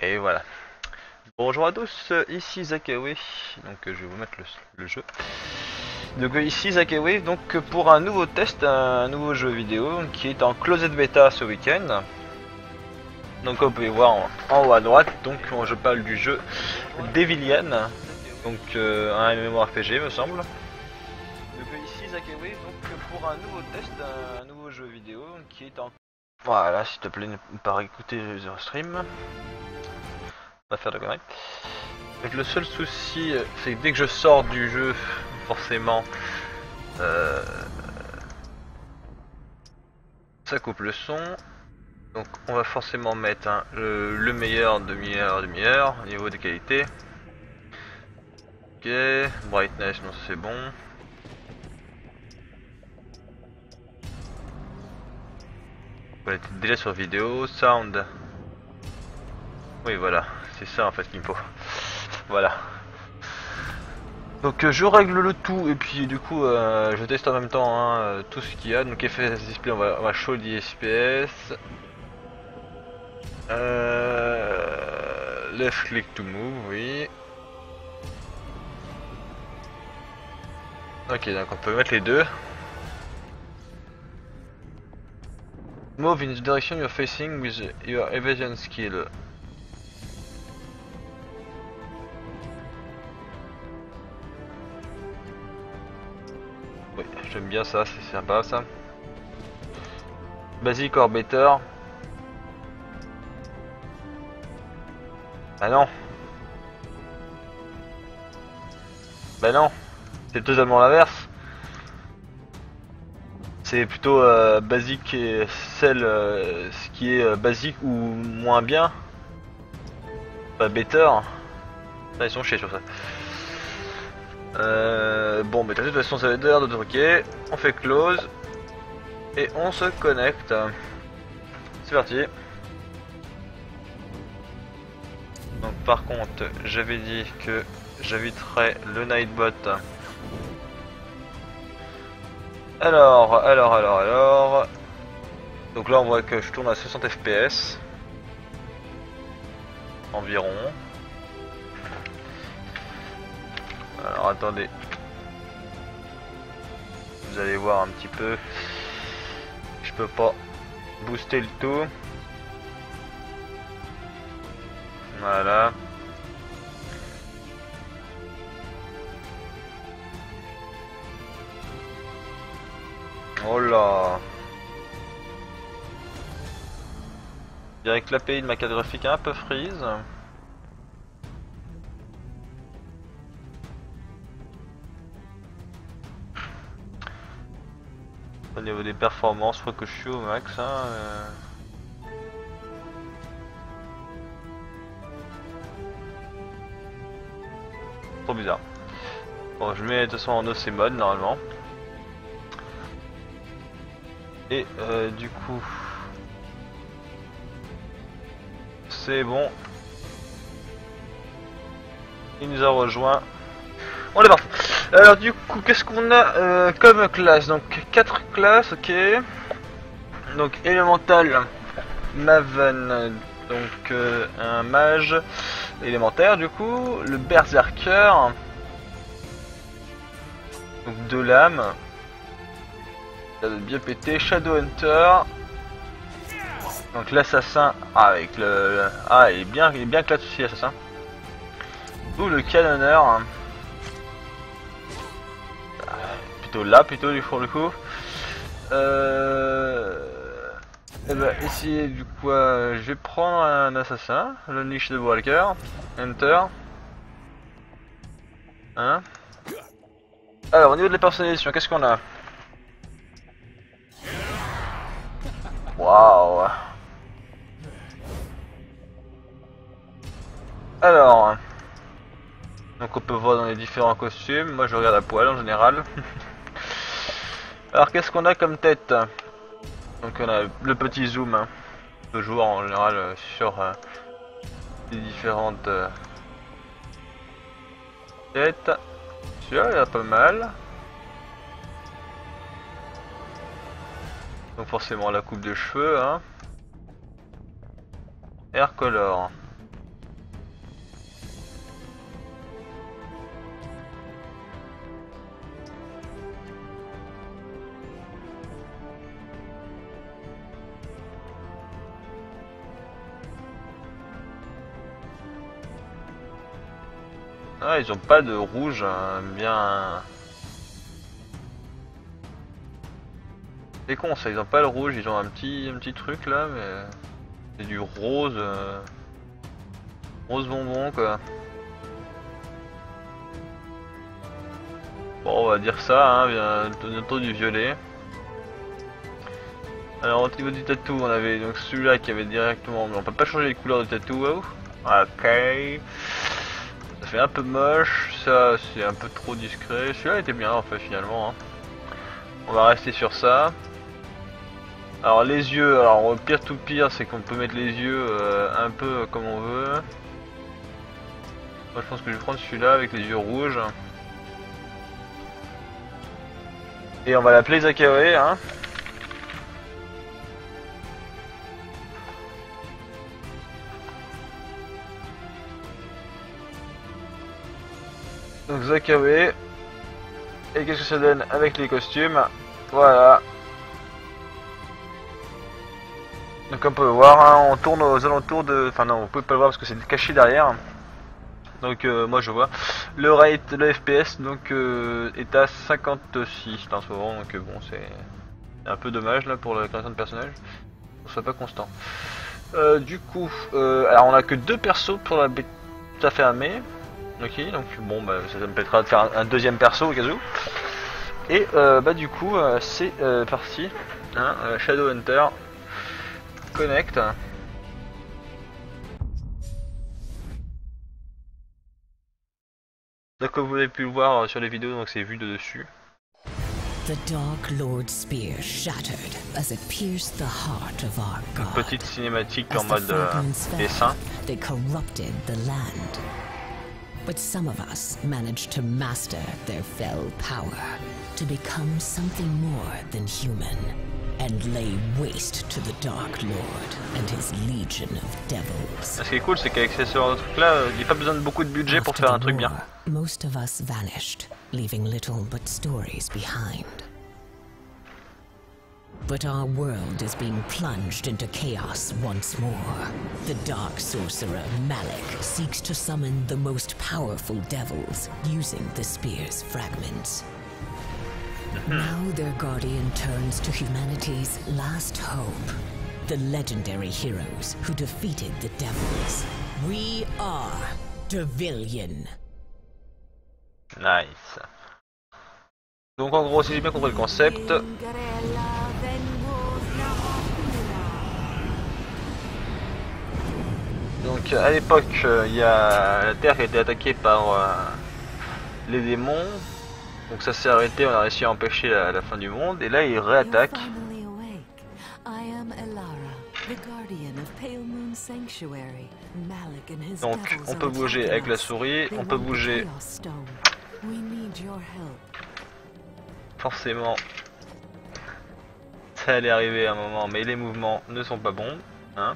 Et voilà. Bonjour à tous, ici Zakawe. Donc je vais vous mettre le jeu. Donc ici Zakawe, donc pour un nouveau test, un nouveau jeu vidéo qui est en closed beta ce week-end. Donc comme vous pouvez voir en haut à droite, donc je parle du jeu Devilian, donc un MMORPG me semble. Donc ici Zakawe, donc pour un nouveau test, un nouveau jeu vidéo qui est en... Voilà, s'il te plaît, ne pas écouter le stream. Pas faire de conneries. Donc le seul souci, c'est que dès que je sors du jeu, forcément, ça coupe le son. Donc on va forcément mettre le meilleur demi-heure au niveau des qualités. Ok, brightness, non c'est bon. On était déjà sur vidéo, sound. Oui voilà, c'est ça en fait qu'il me faut. Voilà. Donc je règle le tout et puis du coup je teste en même temps hein, tout ce qu'il y a. Donc FPS display, on va show the FPS. Left click to move, oui. Ok, donc on peut mettre les deux. Move in the direction you're facing with your evasion skill. Oui, j'aime bien ça, c'est sympa ça. Basic or better. Bah non. Bah non. C'est totalement l'inverse. C'est plutôt basique et celle ce qui est basique ou moins bien. Pas better. Ah, ils sont chiés sur ça. Bon, mais de toute façon, ça va être l'heure de truquer. On fait close. Et on se connecte. C'est parti. Donc, par contre, j'avais dit que j'inviterais le Nightbot. Alors. Donc là, on voit que je tourne à 60 FPS. Environ. Alors, attendez. Vous allez voir un petit peu. Je peux pas booster le tout. Voilà. Oh là. Je dirais que l'API de ma carte graphique est un peu freeze. Au niveau des performances, je crois que je suis au max. Hein, Trop bizarre. Bon, je mets de toute façon en OC mode normalement. Et du coup, c'est bon. Il nous a rejoint. On est parti. Alors du coup, qu'est-ce qu'on a comme classe? Donc 4 classes, ok. Donc élémental, Maven, donc un mage élémentaire du coup, le berserker, donc 2 lames, ça doit bien péter, Shadowhunter, donc l'assassin avec ah il est bien classe aussi l'assassin, ou le canonneur, plutôt là plutôt pour le coup. Et bah ici du coup je vais prendre un assassin, le niche de Walker, Enter. Hein. Alors au niveau de la personnalisation, qu'est-ce qu'on a? Waouh. Alors, donc on peut voir dans les différents costumes, moi je regarde à poil en général. Alors qu'est-ce qu'on a comme tête? Donc on a le petit zoom, hein. Toujours en général sur les différentes têtes. Celui-là il a pas mal. Donc forcément la coupe de cheveux, hein. Hair color. Ah, ils ont pas de rouge hein, bien. C'est con ça, ils ont pas le rouge, ils ont un petit truc là, mais c'est du rose, rose bonbon quoi. Bon, on va dire ça, hein, bientôt du violet. Alors au niveau du tatou, on avait donc celui-là qui avait directement, mais on peut pas changer les couleurs de tatou. Oh. Ok. Ça fait un peu moche, ça c'est un peu trop discret. Celui-là était bien en fait finalement. Hein. On va rester sur ça. Alors les yeux, alors pire tout pire, c'est qu'on peut mettre les yeux un peu comme on veut. Moi je pense que je vais prendre celui-là avec les yeux rouges. Et on va l'appeler Zakawe, hein. Donc Zakawe. Et qu'est-ce que ça donne avec les costumes? Voilà. Donc on peut le voir, hein, on tourne aux alentours de... Enfin non, vous pouvez pas le voir parce que c'est caché derrière. Donc moi je vois. Le rate, le FPS donc est à 56 en ce moment, donc bon c'est un peu dommage là pour la création de personnage. On soit pas constant. Du coup, alors on a que 2 persos pour la bêta fermée. Ok, donc bon bah ça me permettra de faire un deuxième perso au cas où. Et bah du coup c'est parti. Hein, Shadowhunter. Connect. Donc comme vous avez pu le voir sur les vidéos, donc c'est vu de dessus. The Dark Lord's spear shattered as it pierced the heart of our god. Une petite cinématique en As the mode fragments fell, dessin. they corrupted the land. But some of us managed to master their fell power, to become something more than human, and lay waste to the Dark Lord and his legion of devils. Ce qui est cool, c'est qu'avec ces sortes de trucs là, il n'y a pas besoin de beaucoup de budget pour faire un truc bien. Most of us vanished, leaving little but stories behind. But our world is being plunged into chaos once more. The dark sorcerer Malik seeks to summon the most powerful devils using the spear's fragments. Now their guardian turns to humanity's last hope, the legendary heroes who defeated the devils. We are Devillion. Nice. Donc en gros, si j'ai bien compris le concept, donc à l'époque, il y a la Terre qui a été attaquée par les démons. Donc ça s'est arrêté, on a réussi à empêcher la fin du monde. Et là, ils réattaquent. Donc on peut bouger avec la souris, on peut bouger forcément. Ça allait arriver à un moment, mais les mouvements ne sont pas bons, hein.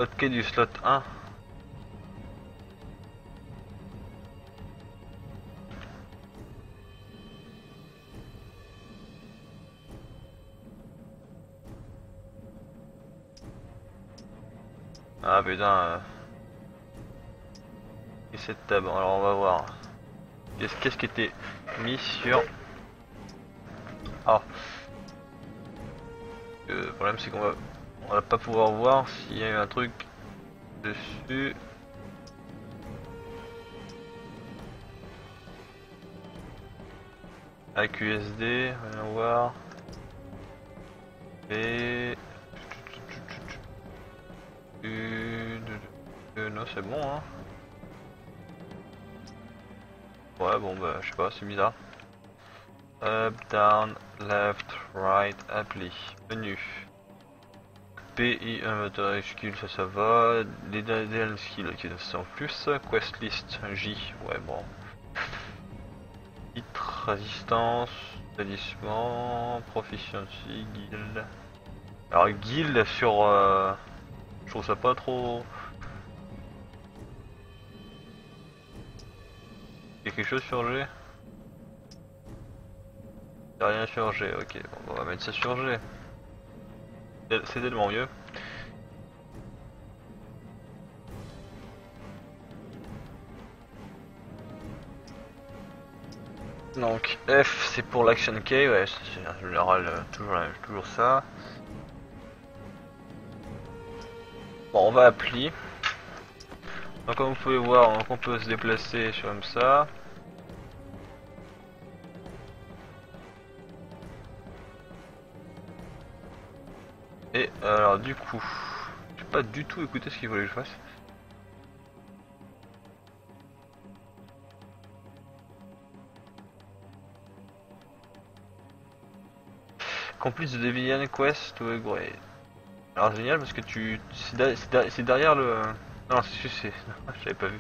Hotkey du slot 1. Ah putain. Et cette table, alors on va voir. Qu'est-ce qui était mis sur... Ah. Le problème c'est on va pas pouvoir voir s'il y a un truc dessus. AQSD, voyons voir. Et... non c'est bon hein. Ouais bon bah je sais pas, c'est bizarre. Up, down, left, right, appli, menu. PI, moteur skill, ça va. Les derniers skills qui sont plus. Quest list, J, ouais bon. Titre, résistance, talisman, proficiency, guild. Alors guild sur Je trouve ça pas trop... Il y a quelque chose sur G? Il y a rien sur G, ok. Bon, on va mettre ça sur G. C'est tellement mieux. Donc F c'est pour l'action key, ouais c'est en général toujours ça. Bon on va appli. Donc comme vous pouvez voir on peut se déplacer comme ça. Et alors du coup, j'ai pas du tout écouté ce qu'il voulait que je fasse. Complete the Deviant Quest to upgrade. Alors génial parce que c'est derrière le... Non c'est... J'avais pas vu.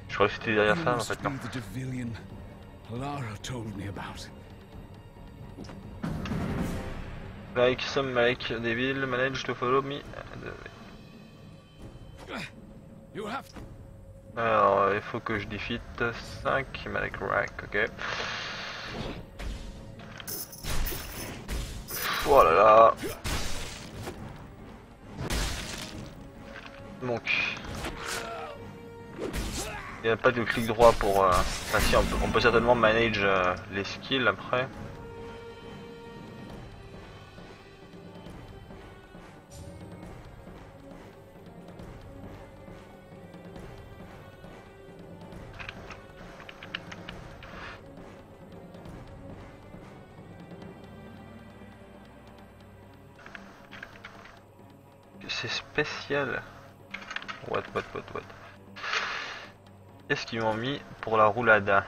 Je croyais que c'était derrière ça en fait non. Like some like devil manage to follow me. Alors il faut que je defeat 5 Malek Rack, ok. Oh là là. Donc il n'y a pas de clic droit pour... Enfin si on peut certainement manage les skills après. C'est spécial. What. Qu'est-ce qu'ils m'ont mis pour la roulade?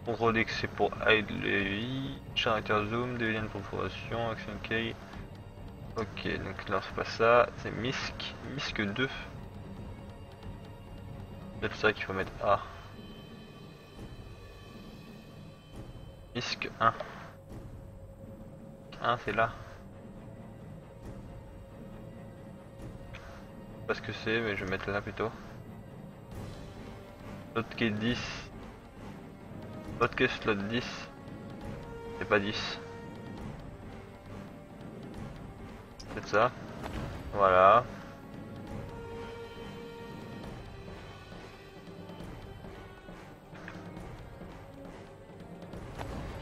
Contrôle c'est pour hide Levi, character zoom, deviant configuration, action key. Ok, donc là c'est pas ça, c'est Misk 2. C'est peut-être ça qu'il faut mettre A. Misk 1. C'est là. Je sais pas ce que c'est, mais je vais mettre là plutôt. Slot qui est 10. Slot 10. C'est pas 10. C'est ça. Voilà.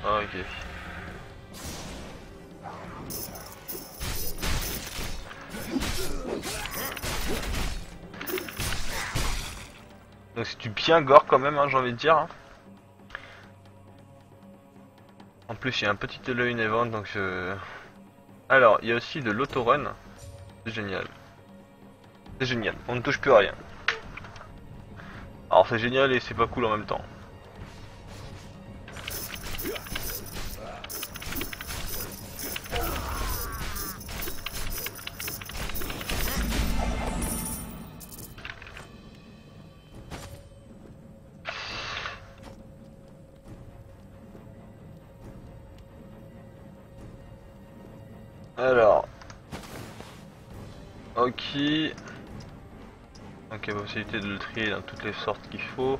Ok. Donc c'est du bien gore quand même, hein, j'ai envie de dire. Hein. En plus il y a un petit Halloween event donc je... Alors il y a aussi de l'autorun. C'est génial. C'est génial, on ne touche plus à rien. Alors c'est génial et c'est pas cool en même temps. Alors, ok, donc il y a possibilité de le trier dans toutes les sortes qu'il faut.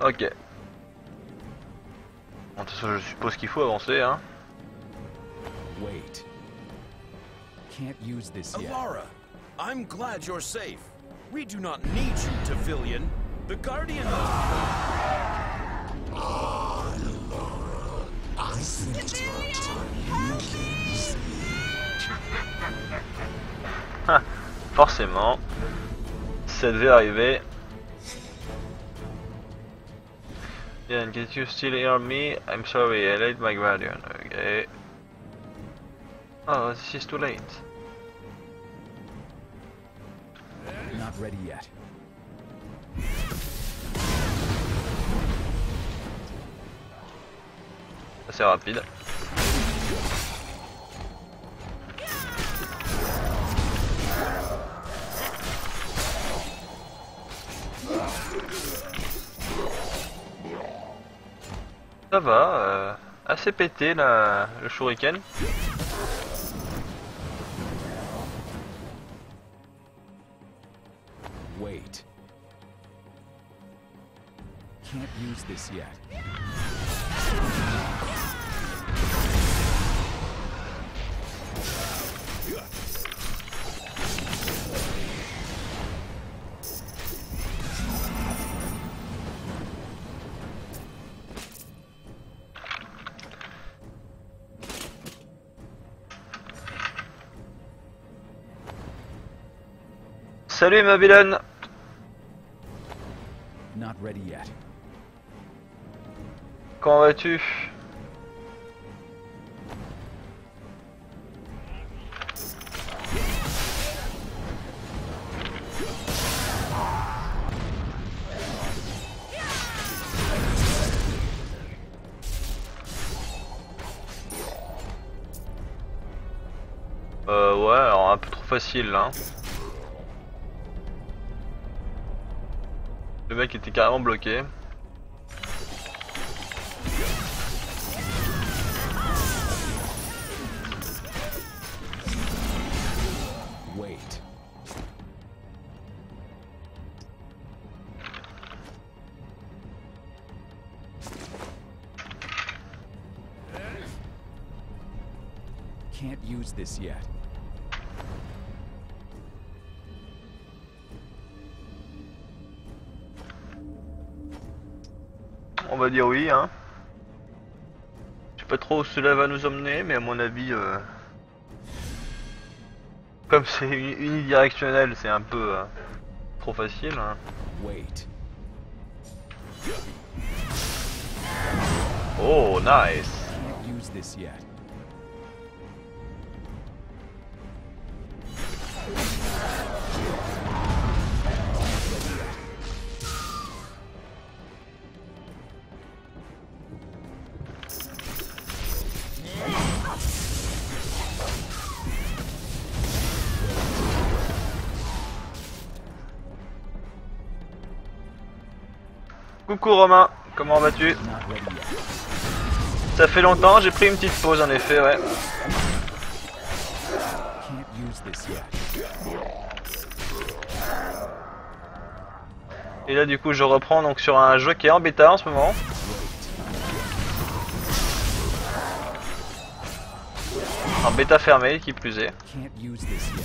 Ok. Bon, de toute façon, je suppose qu'il faut avancer, hein. Wait. Can't use this yet. Alara, I'm glad you're safe. We do not need you, Tavilion. The Guardian Forcément, ça devait arriver. Yeah, can you still hear me? I'm sorry, I late my guardian. Okay. Oh, this is too late. Not ready yet. C'est rapide. Ça va. assez pété le shuriken. Wait. Can't use this yet. Salut Babylone. Not ready yet. Comment vas-tu? Ouais, alors un peu trop facile là. Le mec était carrément bloqué. Wait. Can't use this yet. On va dire oui, hein. Je sais pas trop où cela va nous emmener, mais à mon avis, comme c'est unidirectionnel, c'est un peu trop facile. Hein. Wait. Oh, nice. Can't use this yet. Coucou Romain, comment vas-tu? Not ready yet. Ça fait longtemps, j'ai pris une petite pause en effet, ouais. Can't use this yet. Et là du coup je reprends donc sur un jeu qui est en bêta en ce moment. En bêta fermée qui plus est. Can't use this yet.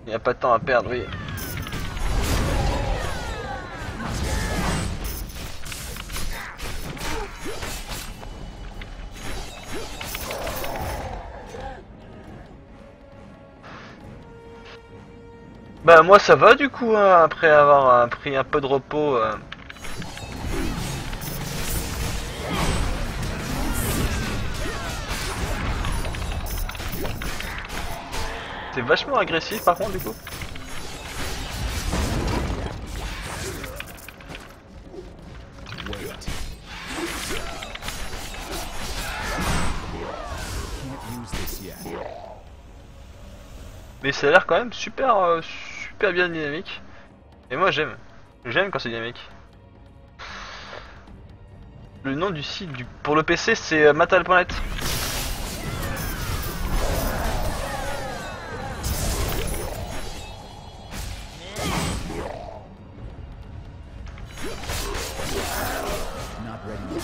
Il n'y a pas de temps à perdre, oui. Bah moi ça va du coup, hein, après avoir pris un peu de repos. C'est vachement agressif par contre du coup. Wait. Can't use this yet. Mais ça a l'air quand même super super bien dynamique. Et moi j'aime. J'aime quand c'est dynamique. Le nom du site pour le PC c'est matal.net. Not ready yet.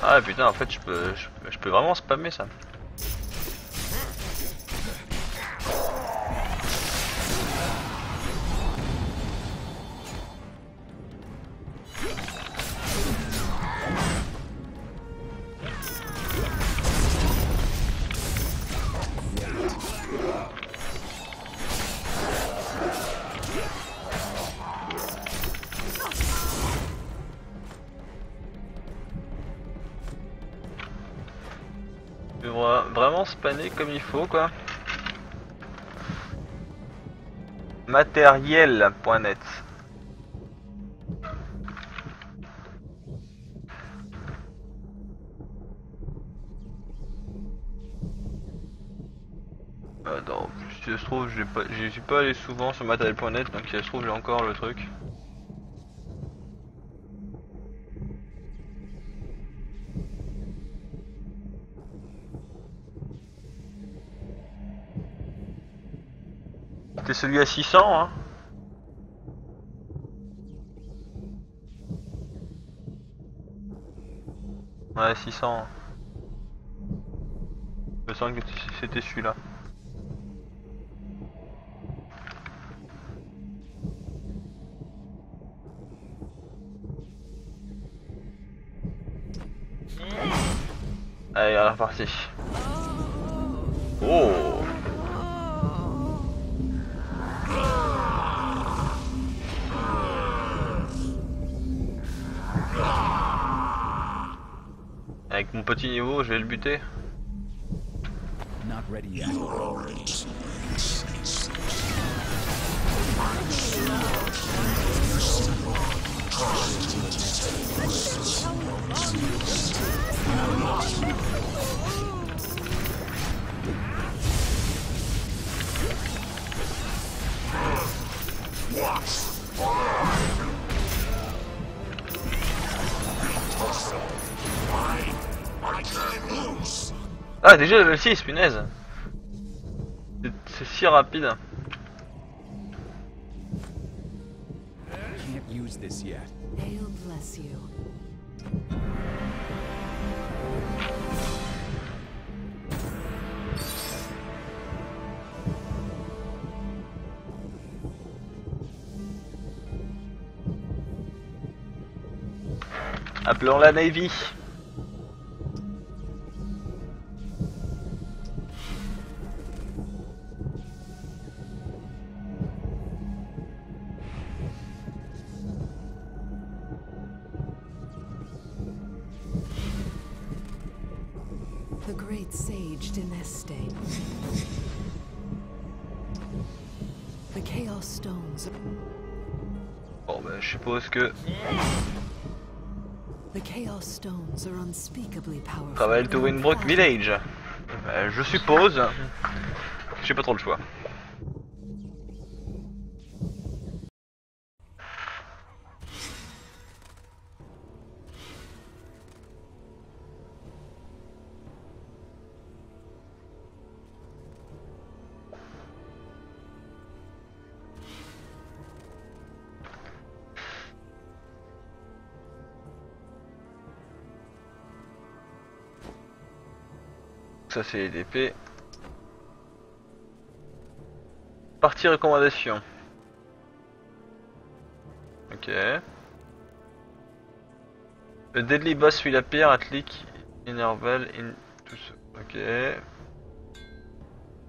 Ah putain en fait je peux vraiment spammer ça. Vraiment spanner comme il faut quoi. Matériel.net. Attends, si ça se trouve, j'y suis pas allé souvent sur matériel.net, donc si ça se trouve, j'ai encore le truc. C'était celui à 600, hein? Ouais, 600. Je sens que c'était celui-là. Allez, on est reparti. Oh! Avec mon petit niveau, je vais le buter. Not ready yet. Ah, déjà level 6, punaise! C'est si rapide. Can't use this yet. Hail bless you. Appelons la Navy. The great sage Dyneste. The Chaos Stones. Bon, bah, je suppose que The Chaos Stones are unspeakably powerful. travel to Winbrook Village. Bah, je suppose. J'ai pas trop le choix. Ça c'est les DP. Partie recommandation. Ok. Le Deadly Boss suit la pierre, Atlic, Inerval, tout ça. Ok.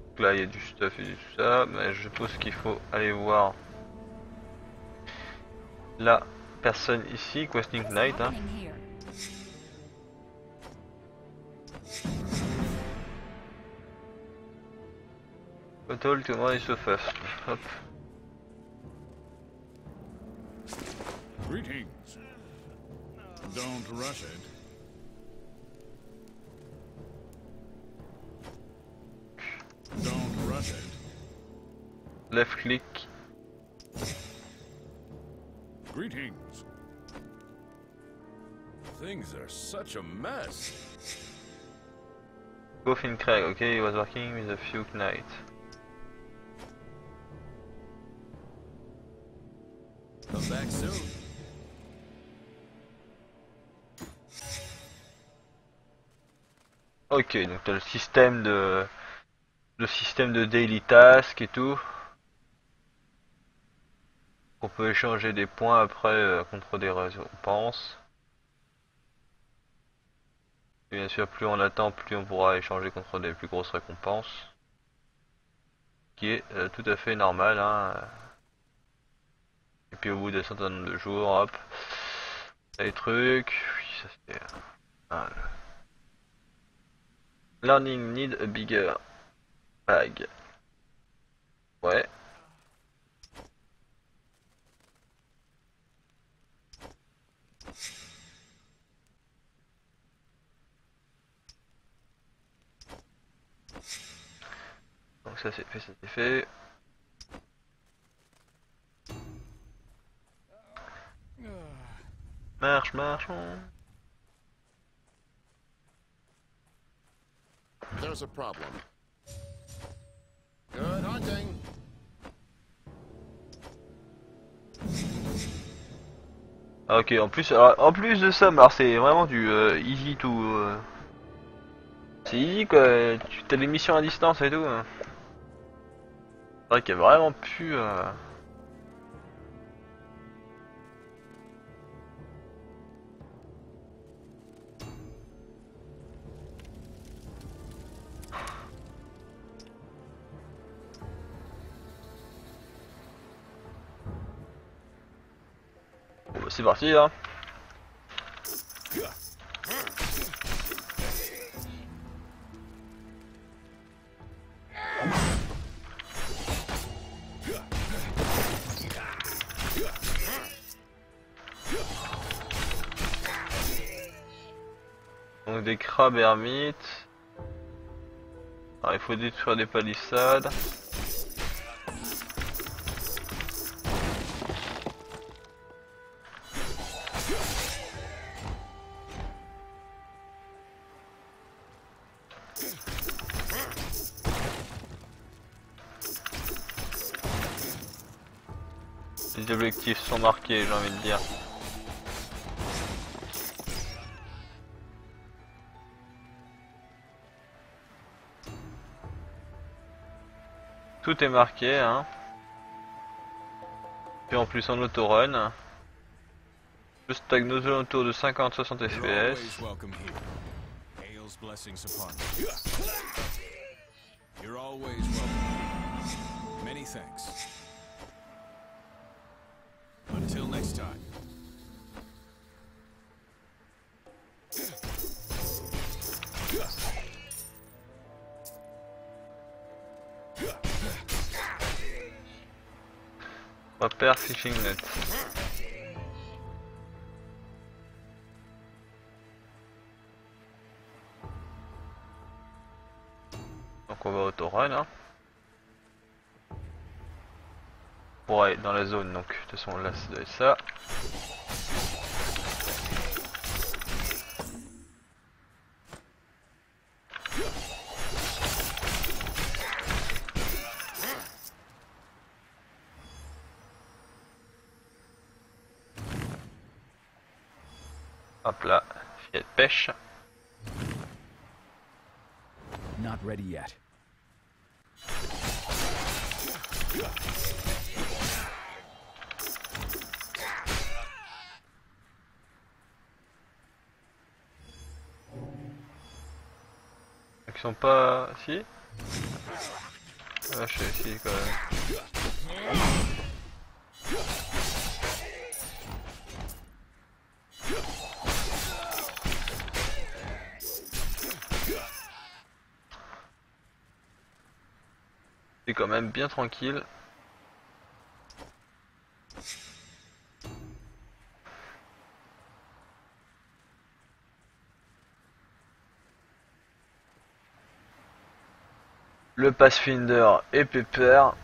Donc là il y a du stuff et du tout ça. Mais je suppose qu'il faut aller voir la personne ici, Questing Knight. Hein. Total to my so fast. Hop. Greetings. Don't rush it. Don't rush it. Left click. Greetings. Things are such a mess. Goffin Craig. Okay, he was working with a few knights. Come back soon. Ok, donc t'as le système de daily task et tout. On peut échanger des points après contre des récompenses. Et bien sûr, plus on attend, plus on pourra échanger contre des plus grosses récompenses. Qui est tout à fait normal, hein. Et puis au bout d'un certain nombre de jours, hop, les trucs. Oui, ça c'était. Learning need a bigger bag. Ouais. Donc ça c'est fait, ça c'est fait. Marche, marchons. There's a problem. Good hunting. Ah, ok, en plus de ça, mais alors c'est vraiment du easy to... c'est easy quoi, tu as des missions à distance et tout. Hein. C'est vrai qu'il y a vraiment plus... Bon, bah, c'est parti là. Donc des crabes ermites. Alors, il faut détruire des palissades. Les objectifs sont marqués, j'ai envie de dire. Tout est marqué, hein. Puis en plus en autorun. Je stagne nos alentours de 50-60 You're FPS. always welcome here. Hail's blessings upon you. You're always welcome. Many thanks. Until next time. Repère fishing net. Donc on va autorun hein. Pour aller dans la zone, donc de toute façon là ça doit être ça. Hop là, filet de pêche. Not ready yet. Ils sont pas... Si ah, je sais si quand même. C'est quand même bien tranquille. Le Pathfinder est pépère.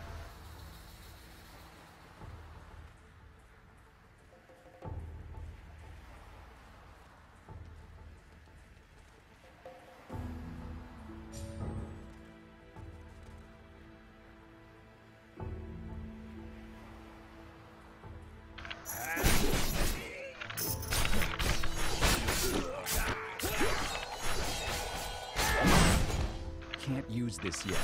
Can't use this yet.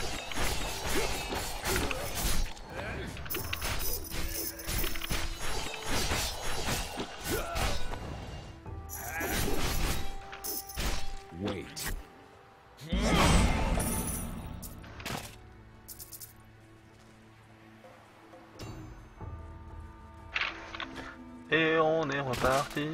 Wait. Et on est reparti.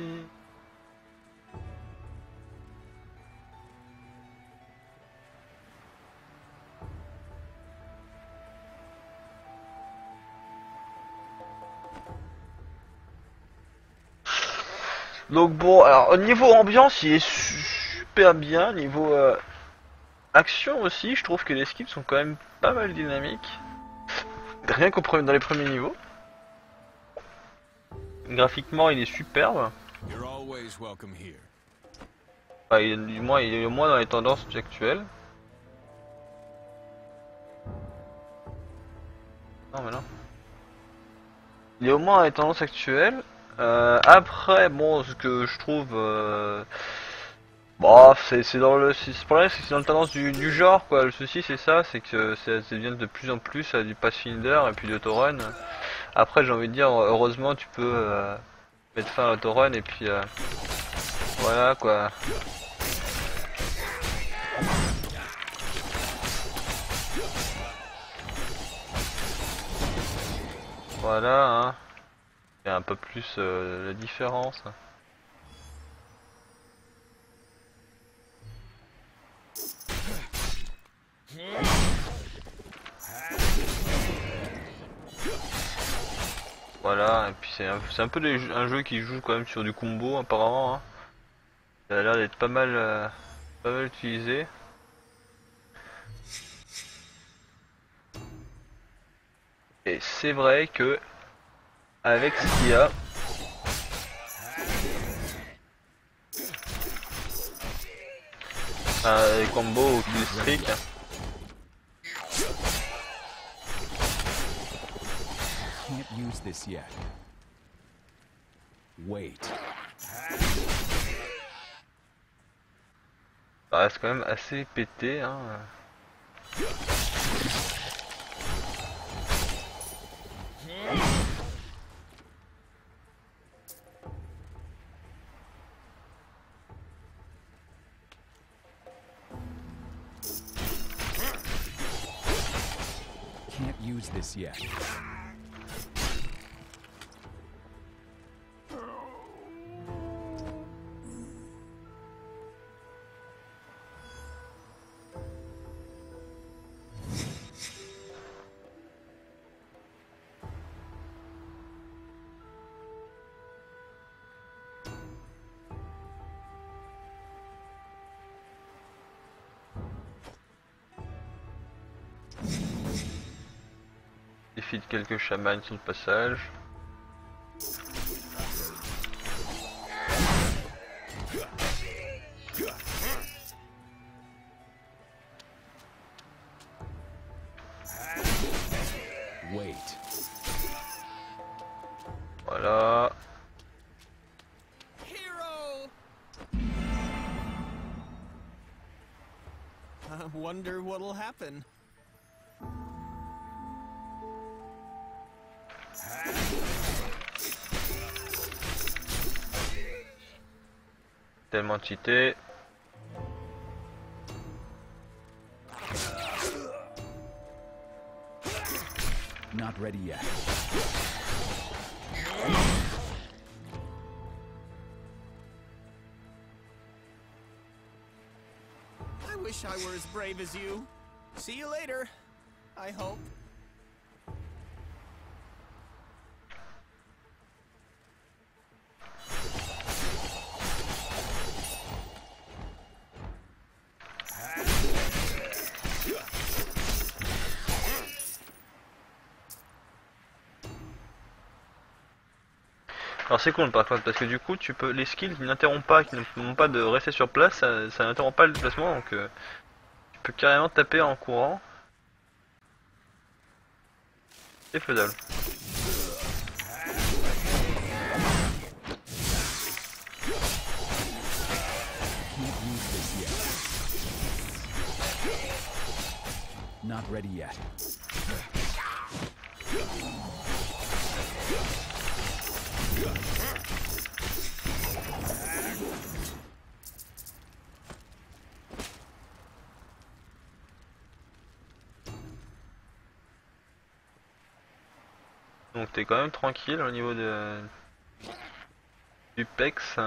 Donc bon, alors au niveau ambiance, il est super bien. Niveau Action aussi, je trouve que les skips sont quand même pas mal dynamiques. Rien dans les premiers niveaux. Graphiquement, il est superbe. You're always welcome here. Enfin, il est au moins dans les tendances actuelles. Non, mais non. Il est au moins dans les tendances actuelles. Après, bon, ce que je trouve, bon, c'est dans le, c'est le problème, c'est que c'est dans le tendance du genre, quoi. Le souci, c'est ça, c'est que ça devient de plus en plus du Pathfinder et puis de Autorun. Après, j'ai envie de dire, heureusement, tu peux mettre fin à l'Autorun et puis voilà, quoi. Voilà, hein. Il y a un peu plus la différence. Voilà, et puis c'est un peu un jeu qui joue quand même sur du combo apparemment. Hein. Ça a l'air d'être pas mal utilisé. Et c'est vrai que avec ce qu'il y a, les combos ou kill streak, Can't use this yet. Wait. ça reste quand même assez pété. Hein. Can't use this yet. Défile quelques chamans sur le passage. Wait. Voilà. Hero! I wonder what'll happen. Tellement cheaté. Not ready yet. I wish I were as brave as you. See you later, I hope. Alors c'est cool par contre parce que du coup tu peux les skills qui n'interrompent pas, qui ne demandent pas de rester sur place, ça n'interrompt pas le déplacement donc tu peux carrément taper en courant. C'est faisable. Can't use this yet. Not ready yet. Donc t'es quand même tranquille au niveau du PEX.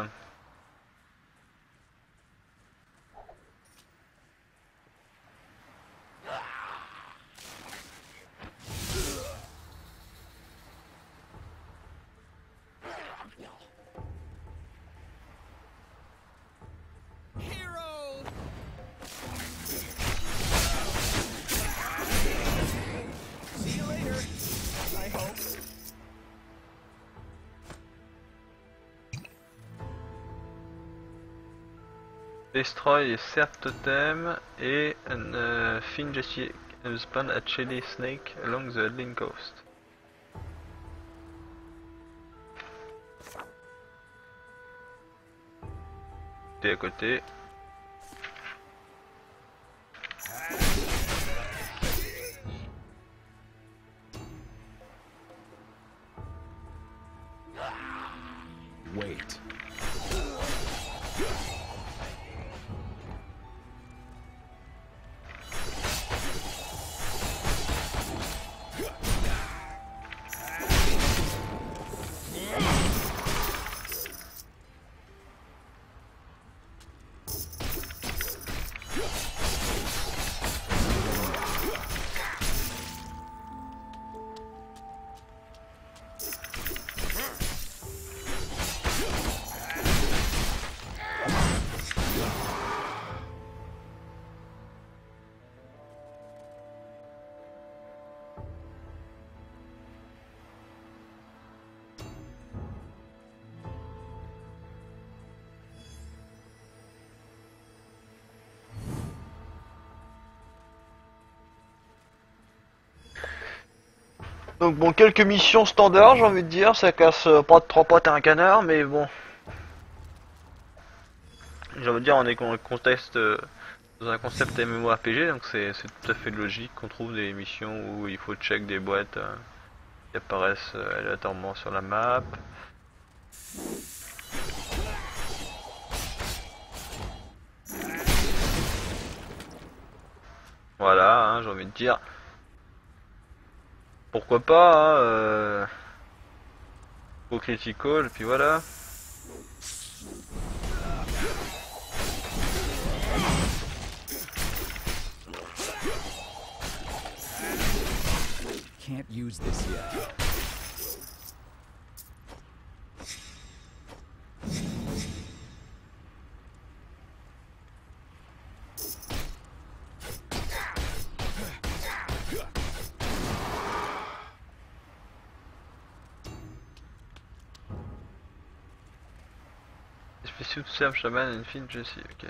Hero! Destroy les Serp Totem et find Jesse spawn a Chili Snake along the Headling Coast. T'es à côté. Wait. Donc bon, quelques missions standards, j'ai envie de dire, ça casse pas de 3 pattes à un canard, mais bon. J'ai envie de dire, on est dans le contexte, dans un concept MMORPG, donc c'est tout à fait logique qu'on trouve des missions où il faut check des boîtes qui apparaissent aléatoirement sur la map. Voilà, hein, j'ai envie de dire. Pourquoi pas, hein, au critical, puis voilà. Can't use this yet. Special Serve Shaman and Find Jesse, ok.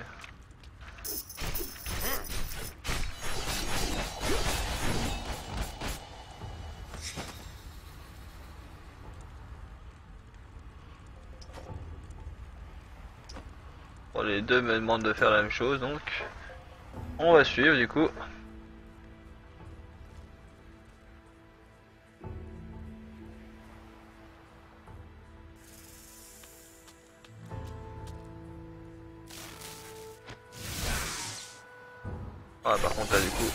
Bon, les deux me demandent de faire la même chose, donc on va suivre du coup. Ah, par contre là du coup,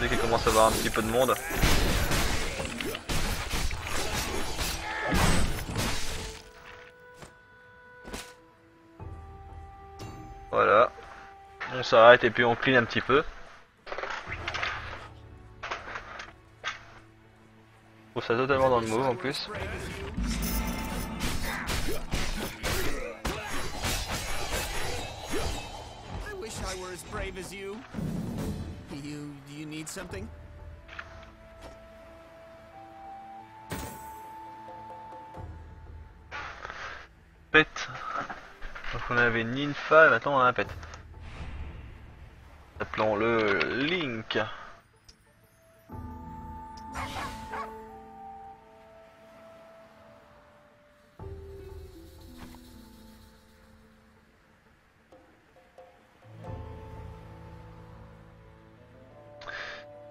dès qu'il commence à avoir un petit peu de monde. Voilà. On s'arrête et puis on clean un petit peu. Je trouve ça totalement dans le move en plus. I wish I were as brave as you. Do you need something? Pet. Donc on avait Ninfa et maintenant on a un pet. Appelons-le Link.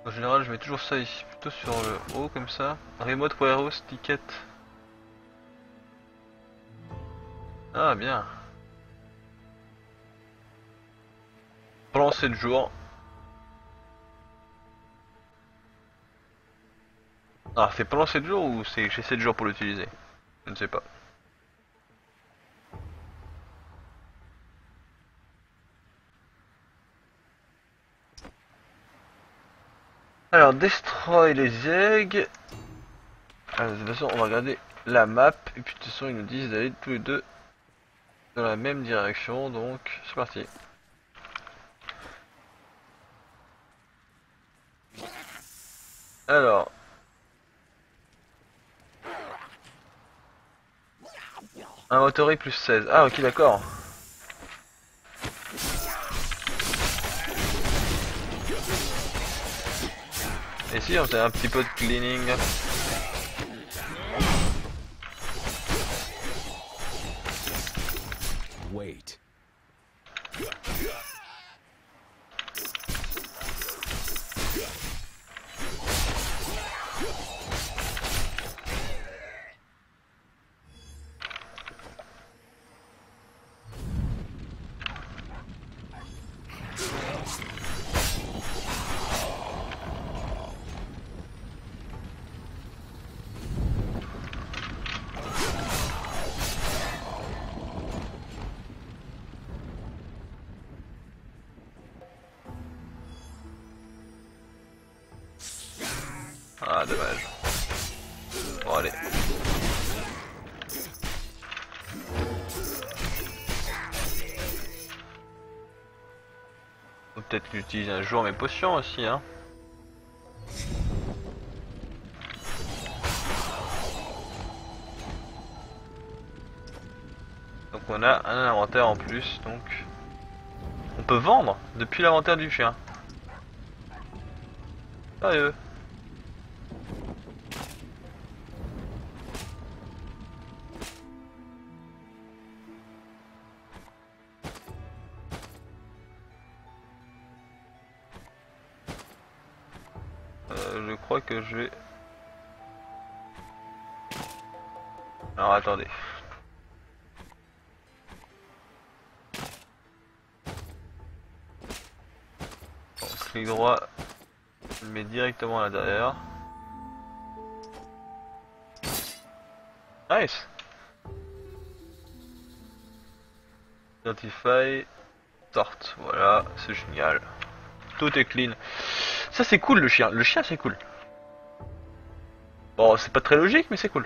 En général je mets toujours ça ici, plutôt sur le haut comme ça. Remote Warehouse Ticket. Ah bien. Pendant 7 jours. Ah, c'est pendant 7 jours ou c'est j'ai 7 jours pour l'utiliser? Je ne sais pas. Alors, destroy les eggs. Alors, de toute façon, on va regarder la map. Et puis, de toute façon, ils nous disent d'aller tous les deux dans la même direction. Donc, c'est parti. Alors. Inventory plus 16. Ah, ok, d'accord. Et si on faisait un petit peu de cleaning. Wait. Ah dommage. Bon allez. Faut peut-être utiliser un jour mes potions aussi hein. Donc on a un inventaire en plus donc. On peut vendre depuis l'inventaire du chien. Sérieux. Je crois que je vais... Alors attendez. Bon, clic droit, je le mets directement à l'intérieur. Nice. Identify, start, voilà, c'est génial. Tout est clean. Ça c'est cool le chien c'est cool. Bon c'est pas très logique mais c'est cool.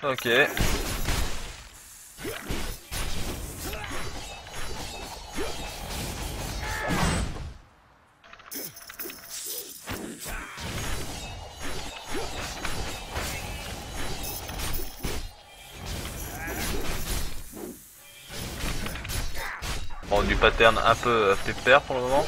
Ok. Bon, du pattern un peu pépère pour le moment.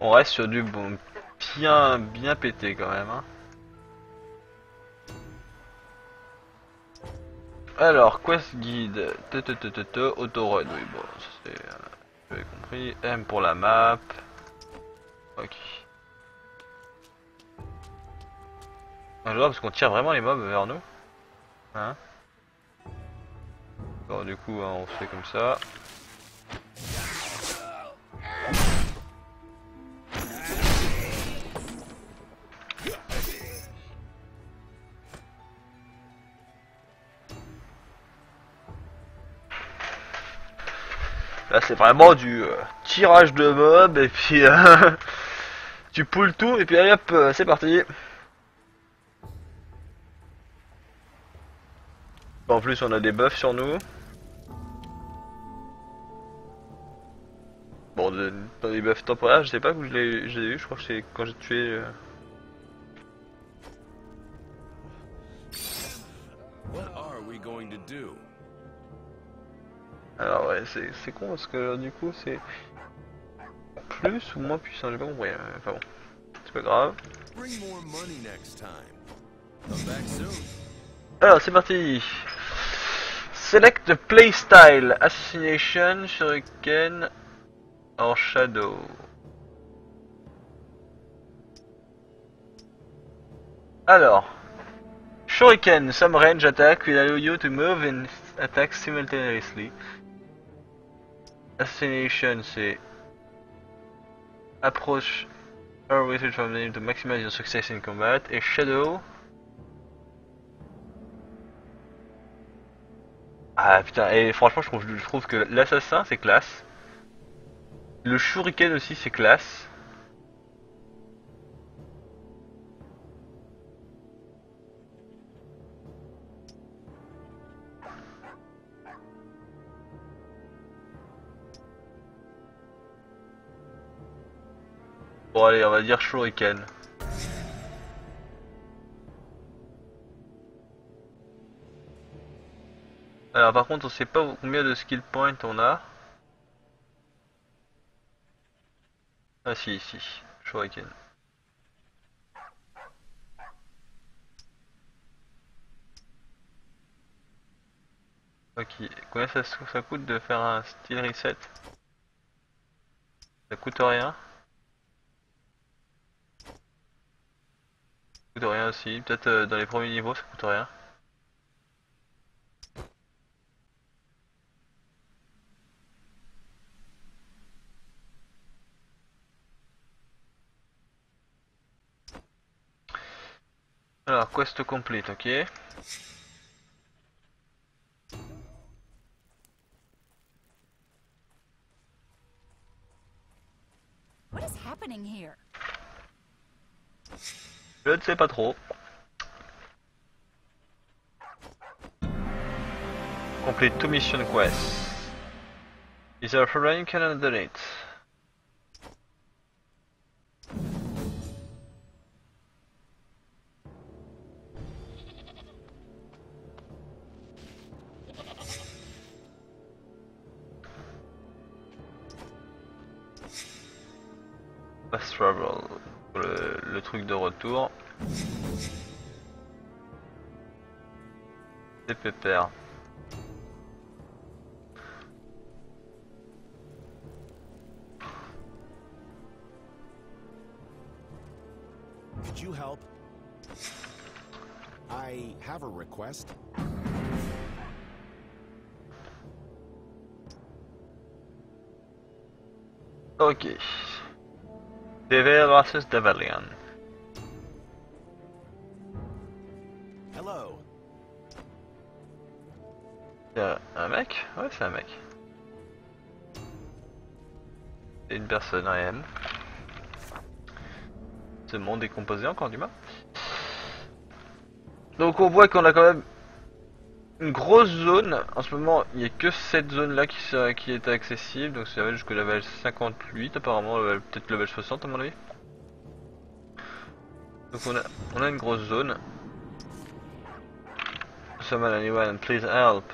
On reste sur du bon bien pété quand même hein. Alors quest guide autorun, oui bon ça c'est j'avais compris. M pour la map. Ok. Alors parce qu'on tire vraiment les mobs vers nous. Hein. Bon du coup hein, on fait comme ça. Là c'est vraiment du tirage de mob et puis tu poules tout et puis allez hop c'est parti. En plus on a des buffs sur nous. Bon dans des buffs temporaires je sais pas où je l'ai eu, je crois que c'est quand j'ai tué... What are we going to do? Alors ouais, c'est con parce que du coup c'est plus ou moins puissant, j'ai pas compris. Enfin bon, c'est pas grave. Bring more money next time. Come back soon. Alors c'est parti. Select the playstyle, Assassination, Shuriken or Shadow. Alors, Shuriken, some range attack will allow you to move and attack simultaneously. Assassination, c'est approach or retreat from them to maximize your success in combat. Et Shadow. Ah putain, et franchement je trouve que l'assassin c'est classe. Le shuriken aussi c'est classe. Bon allez, on va dire shuriken. Alors par contre on sait pas combien de skill points on a. Ah si, ici, shuriken. Ok, combien ça coûte de faire un style reset? Ça coûte rien. Ça coûte rien aussi, peut-être dans les premiers niveaux ça coûte rien. Alors, quest complete, ok. What is happening here? Je ne sais pas trop. Complete 2 mission quests. Is there a running can donate? Fast travel, le truc de retour. C'est pépère. Could you help? I have a request. Ok. DV versus Devalian. Hello. C'est un mec? Ouais, c'est un mec. C'est une personne réelle. Ce monde est composé encore d'humains. Donc on voit qu'on a quand même une grosse zone. En ce moment, il n'y a que cette zone là qui est accessible. Donc ça va jusqu'au level 58 apparemment, peut-être level 60 à mon avis. Donc on a une grosse zone. Summon anyone, please help.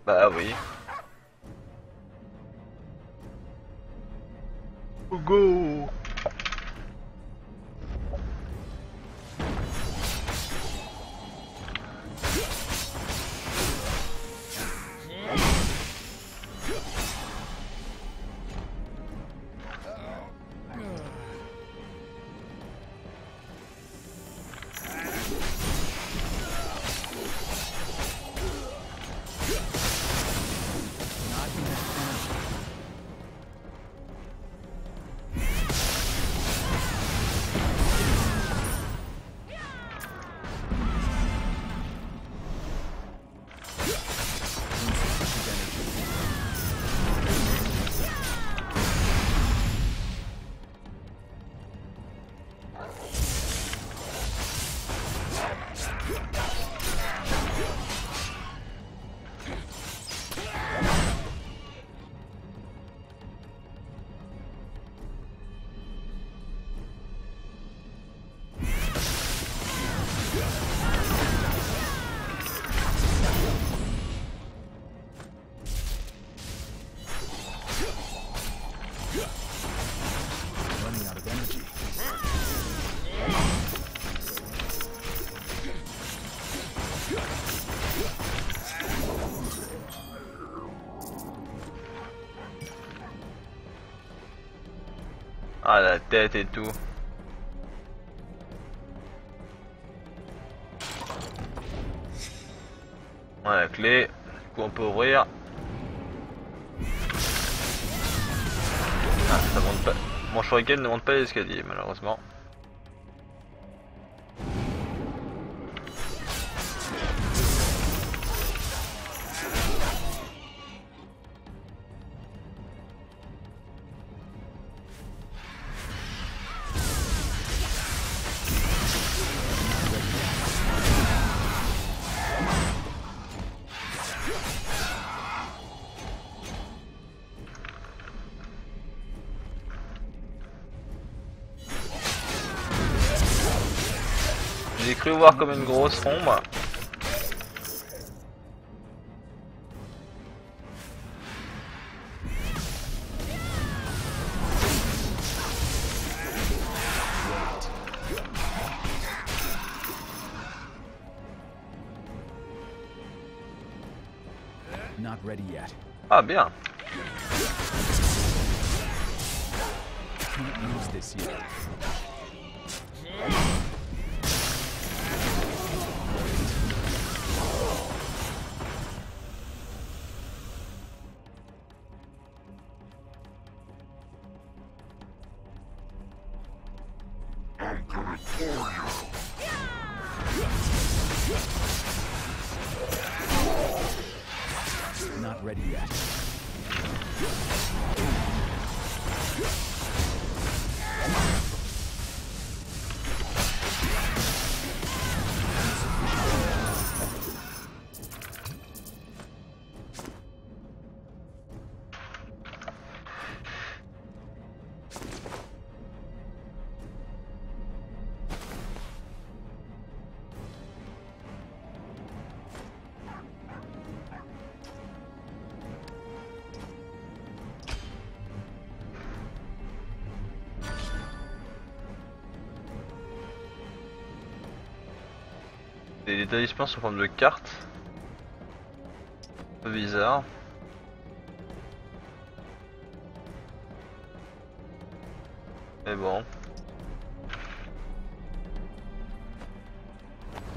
Bah oui. Go. Ah, la tête et tout. Ouais, la clé. Du coup, on peut ouvrir. Ah, ça monte pas. Mon shuriken ne monte pas les escaliers, malheureusement. J'ai cru voir comme une grosse ombre. Not ready yet. Ah bien. Can't use this yet. Not ready yet. Des établissements sous forme de carte. Un peu bizarre. Mais bon.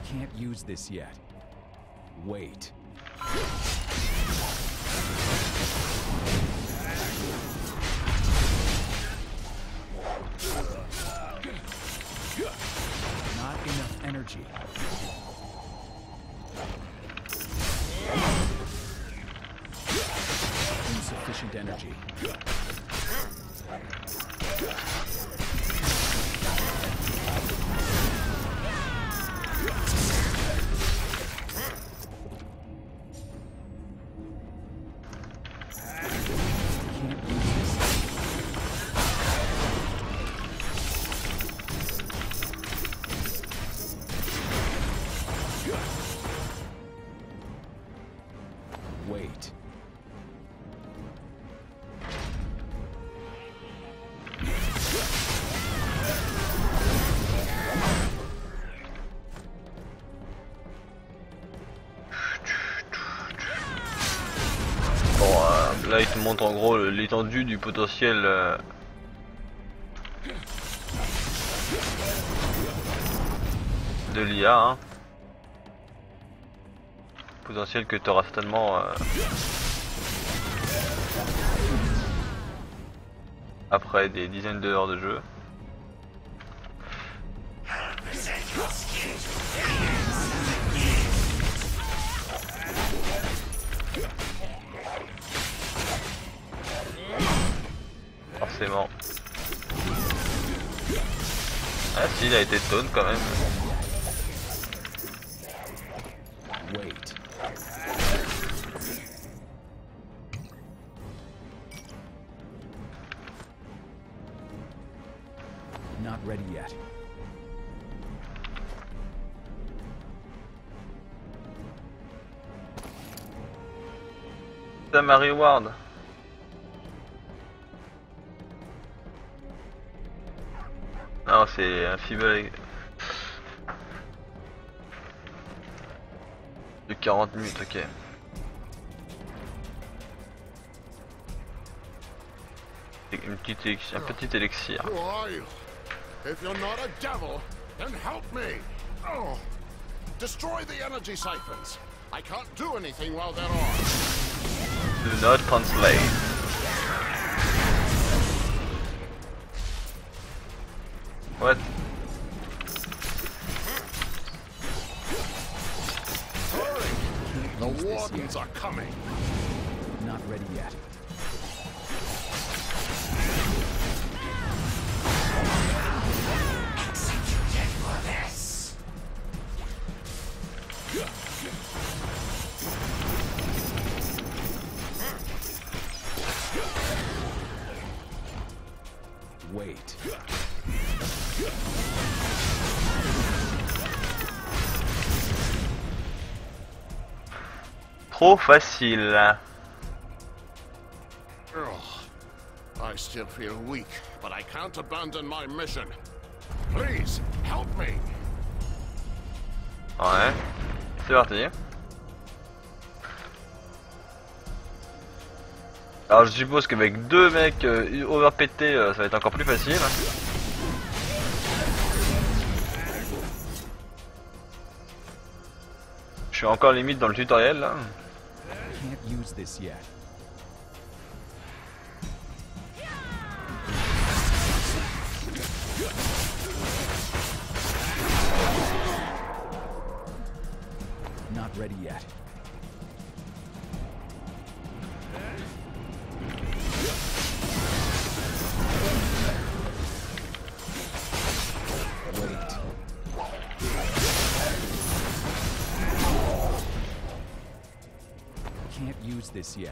Can't use this yet. Wait. Not enough energy. Insufficient energy. Wait. Bon, là il te montre en gros l'étendue du potentiel de l'IA. Hein. Potentiel que tu auras certainement après des dizaines d'heures de jeu. Forcément. Ah si, il a été taunt quand même. Wait. Not ready yet. Samari Ward. Non, c'est un feeble de 40 minutes, ok. un petit élixir. Who are you? If you're not a devil, then help me. Oh. Destroy the energy siphons. I can't do anything while they're on. Do not translate. What? The wardens are coming. Not ready yet. Wait. Trop facile. I still feel weak, but I can't abandon my mission. Please, help me. Ouais. C'est parti. Alors je suppose qu'avec deux mecs overpétés, ça va être encore plus facile. Je suis encore limite dans le tutoriel là. Can't use this yet. Not ready yet. Wait. Can't use this yet.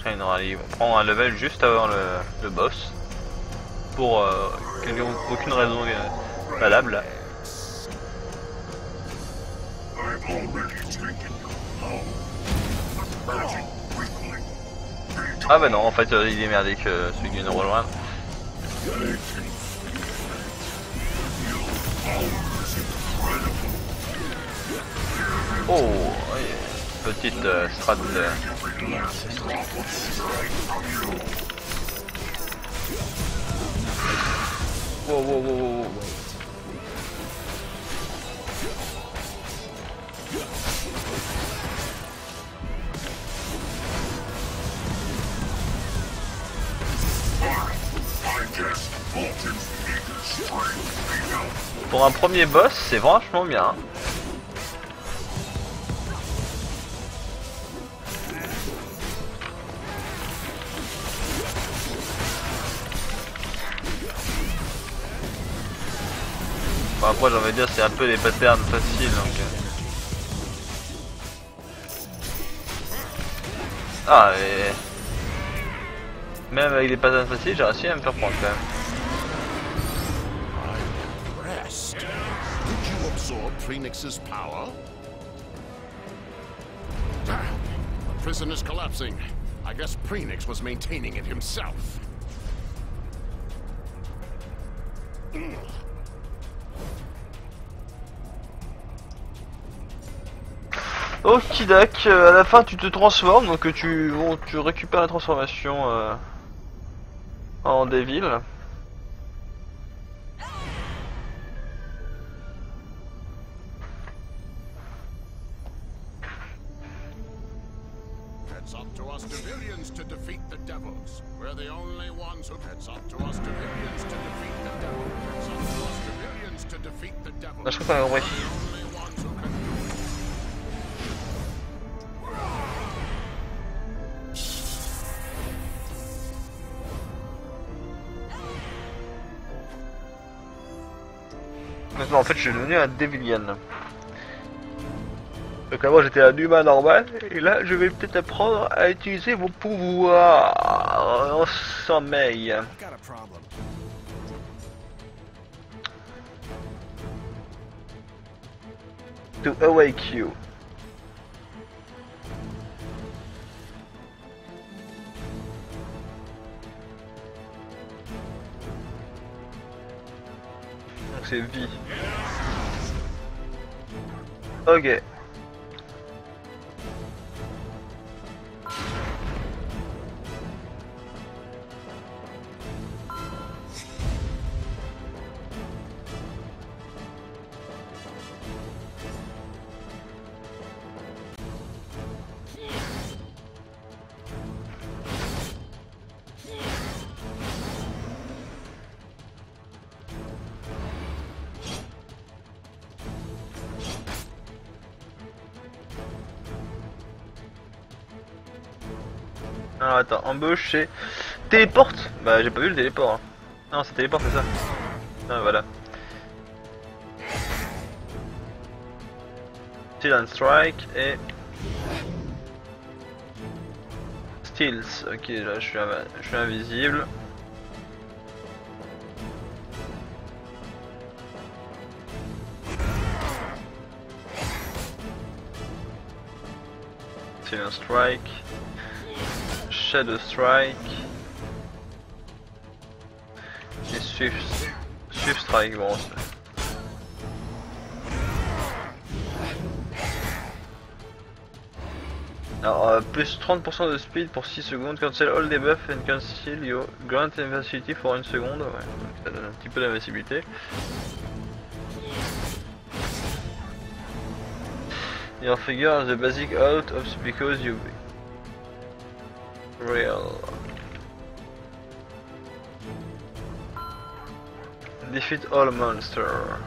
On prend un level juste avant le boss. Pour aucune raison valable. Ah bah non, en fait il est merdique celui qui vient de rejoindre. Oh, oui, petite strat. Wow, wow, wow, wow. Pour un premier boss, c'est vachement bien. Bon, après j'ai envie de dire c'est un peu les patterns faciles donc. Ah et même avec les patterns faciles j'ai réussi à me faire prendre quand même. Rest. Did you absorb Phoenix's power? Damn. The prison is collapsing. I guess Phoenix was maintaining it himself. Okidak, à la fin tu te transformes, donc tu récupères la transformation en Devil. It's up to us civilians to defeat the devils. We're the only ones who. It's up to us civilians to defeat the devils. It's up to us civilians to defeat the devils. Ah, je crois pas compris. The only ones who can do it. Maintenant en fait je suis devenu un Devilian. Donc avant j'étais un humain normal et là je vais peut-être apprendre à utiliser vos pouvoirs en sommeil. Got a problem. To awake you. Donc c'est vie. Ok. Alors attends, embauche c'est... Téléporte. Bah j'ai pas vu le téléport. Hein. Non c'est téléport c'est ça. Ah voilà. Steal and Strike et... Steals. Ok là je suis invisible. Steal and Strike. Shadow Strike et Swift Strike, bon alors plus 30% de speed pour 6 secondes, cancel all debuff and cancel your grant invincibility for 1 seconde, ouais, donc ça donne un petit peu d'invincibilité. Your figure has the basic out of because you real. Defeat all monsters.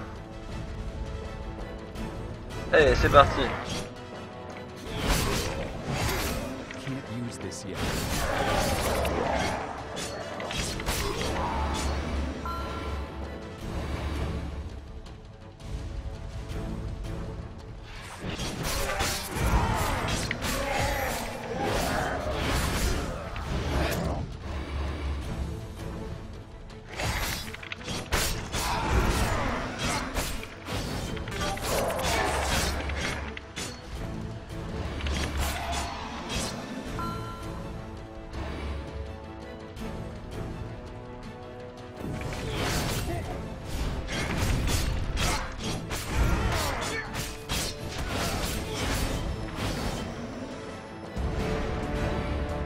Allez, c'est parti. Can't use this yet.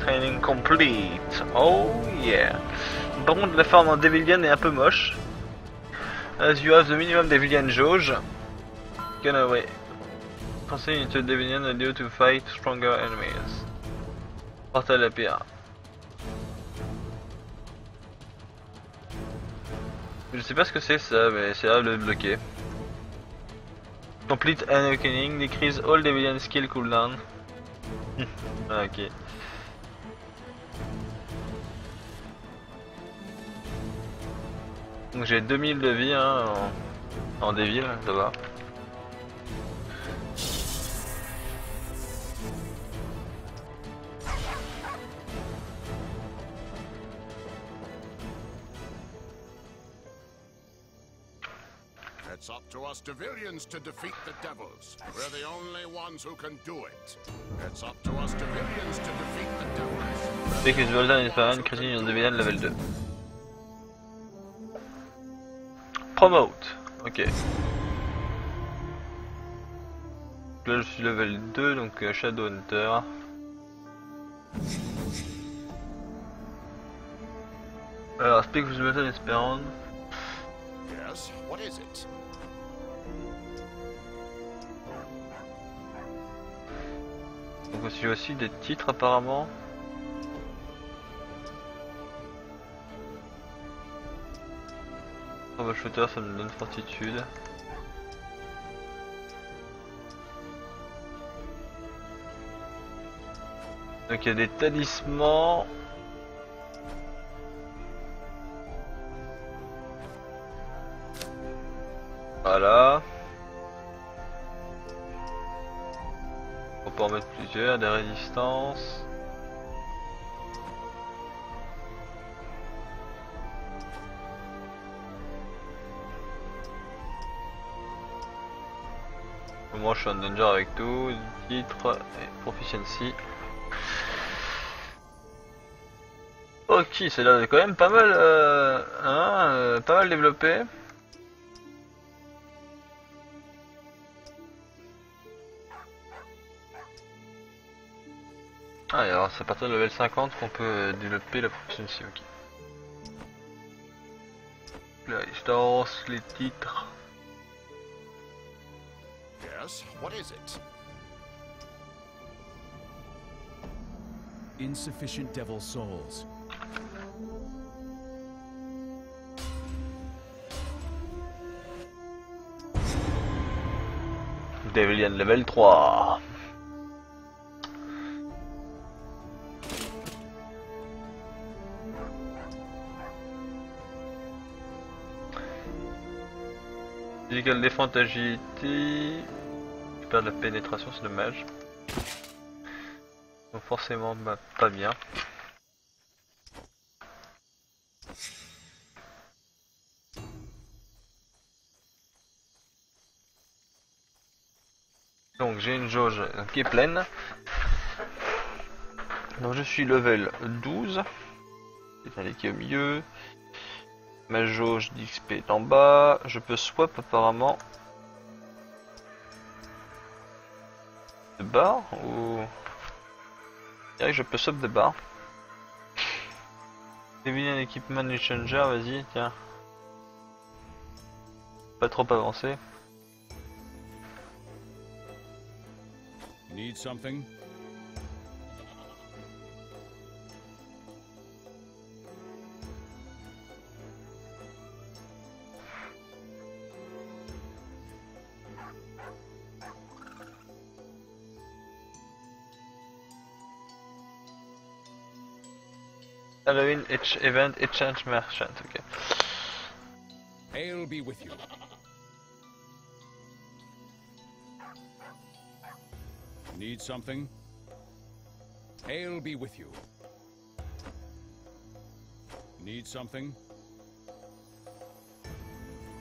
Training complete. Oh yeah. Par contre la forme en Devilian est un peu moche. As you have the minimum Devilian jauge. Gone away. Transfer into Devilian and you to fight stronger enemies. Portal appear. Je sais pas ce que c'est ça, mais c'est là de le bloquer. Complete Awakening, decrease all Devilian skill cooldown. Ah, ok. Donc j'ai 2000 de vie hein, en Devil, ça va. It's up to us civilians to defeat the devils. We're the only ones who can do it. It's up to us civilians to defeat the devils. Dès que Volta est pas critique en Devilian level 2. Promote, ok. Là je suis level 2 donc Shadow Hunter. Alors Speak with Metal Esperon. Yes, what is it? Donc j'ai aussi des titres apparemment. Shooter, ça me donne fortitude. Donc il y a des talismans. Voilà. On peut en mettre plusieurs, des résistances. Moi je suis en danger avec tout, titre et proficiency. Ok, c'est là quand même pas mal, pas mal développé. Ah et alors c'est à partir de level 50 qu'on peut développer la proficiency, ok. La résistance, les titres. Yes, what is it? Insufficient devil souls. Devilian level 3. Physical défense, agilité. Je perds de la pénétration, c'est dommage. Donc forcément bah, pas bien. Donc j'ai une jauge qui est pleine. Donc je suis level 12. C'est un qui est au milieu. Ma jauge d'XP est en bas. Je peux swap apparemment. De barre ou... Je dirais que je peux swap de barre. Deviner un équipement échanger, vas-y, tiens. Pas trop avancé. Need something? Halloween event exchange merchant, ok. I'll be with you. Need something? I'll be with you. Need something?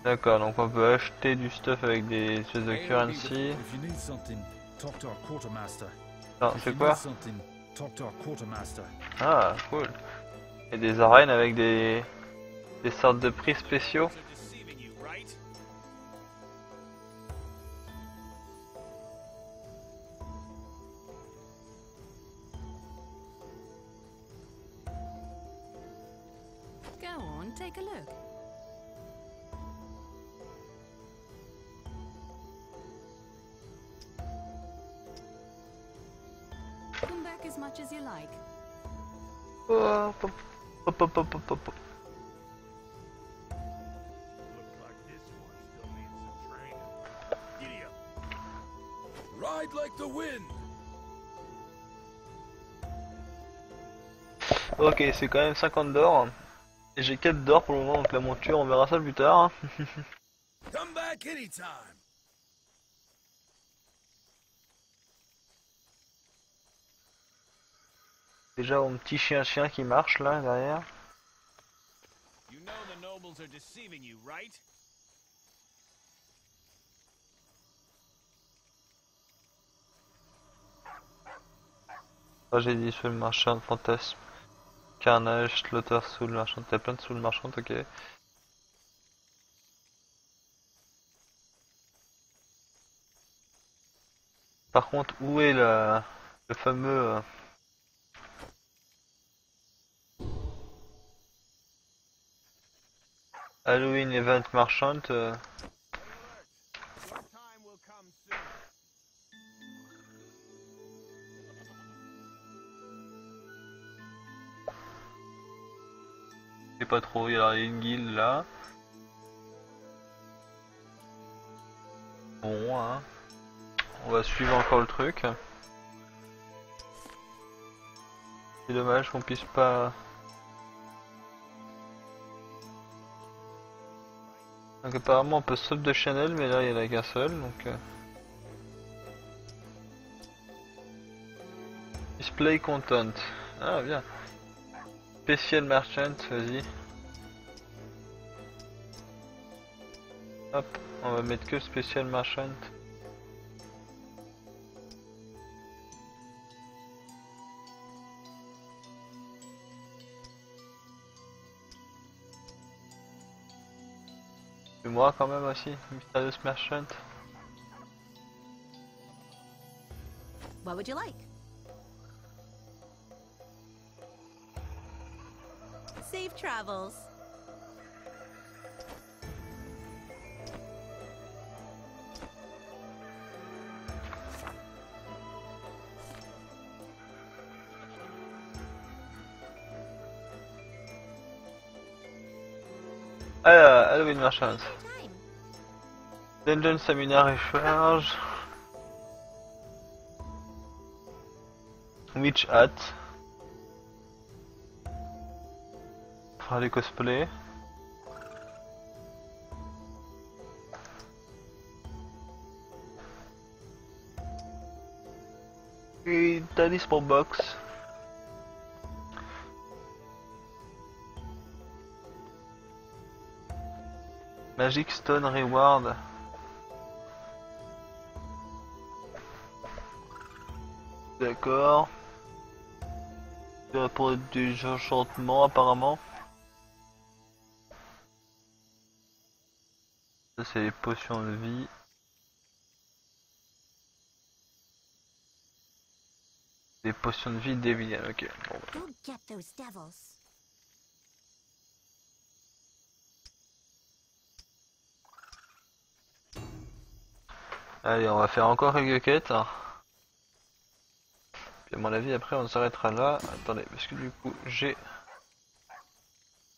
D'accord, donc on peut acheter du stuff avec des espèces de currency. If you need something, talk to our quartermaster. Non, If c'est you quoi? need something, talk to our quartermaster. Ah, cool. Et des arènes avec des sortes de prix spéciaux. Go on, take a look. Come back as much as you like. Hop, hop, hop, hop, hop, hop, hop. Ride like the wind. Ok, c'est quand même 50 d'or. Et j'ai 4 d'or pour le moment, donc la monture, on verra ça plus tard. Come back anytime. Déjà mon petit chien qui marche là derrière. You know the nobles are deceiving you, right? Ah, j'ai dit sous le marchand, fantasme, carnage, slaughter sous le marchand, t'as plein de sous le marchand, ok. Par contre, où est le fameux... Halloween Event Marchant je sais pas trop, il y a une guilde là. Bon, hein. On va suivre encore le truc. C'est dommage qu'on puisse pas... Donc apparemment on peut stop de channel, mais là il y en a qu'un seul, donc... Display content. Ah bien. Special merchant, vas-y. Hop, on va mettre que special merchant. Et moi quand même aussi, Mysterious Merchant. What would you like? Safe travels. Ah, Halloween Merchant. Dungeon Stamina Recharge. Witch Hat. Ah, les cosplays. Et talisman box. Magic Stone Reward. D'accord. Pour des enchantements apparemment. Ça c'est les potions de vie. Des potions de vie déviées, ok. Bon, bah. Don't get those devils. Allez, on va faire encore quelques quêtes. Puis à mon avis, après on s'arrêtera là. Attendez, parce que du coup, j'ai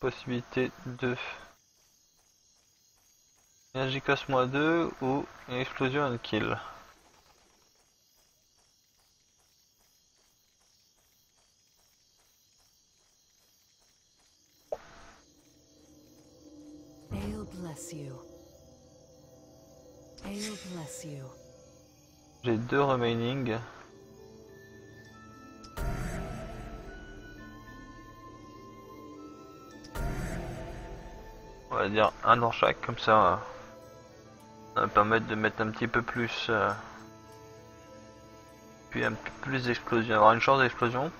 possibilité de Magic -2 ou une explosion and kill. I'll bless you. I'll bless you. J'ai 2 remaining. On va dire un dans chaque, comme ça ça va permettre de mettre un petit peu plus puis un peu plus d'explosion, avoir une chance d'explosion.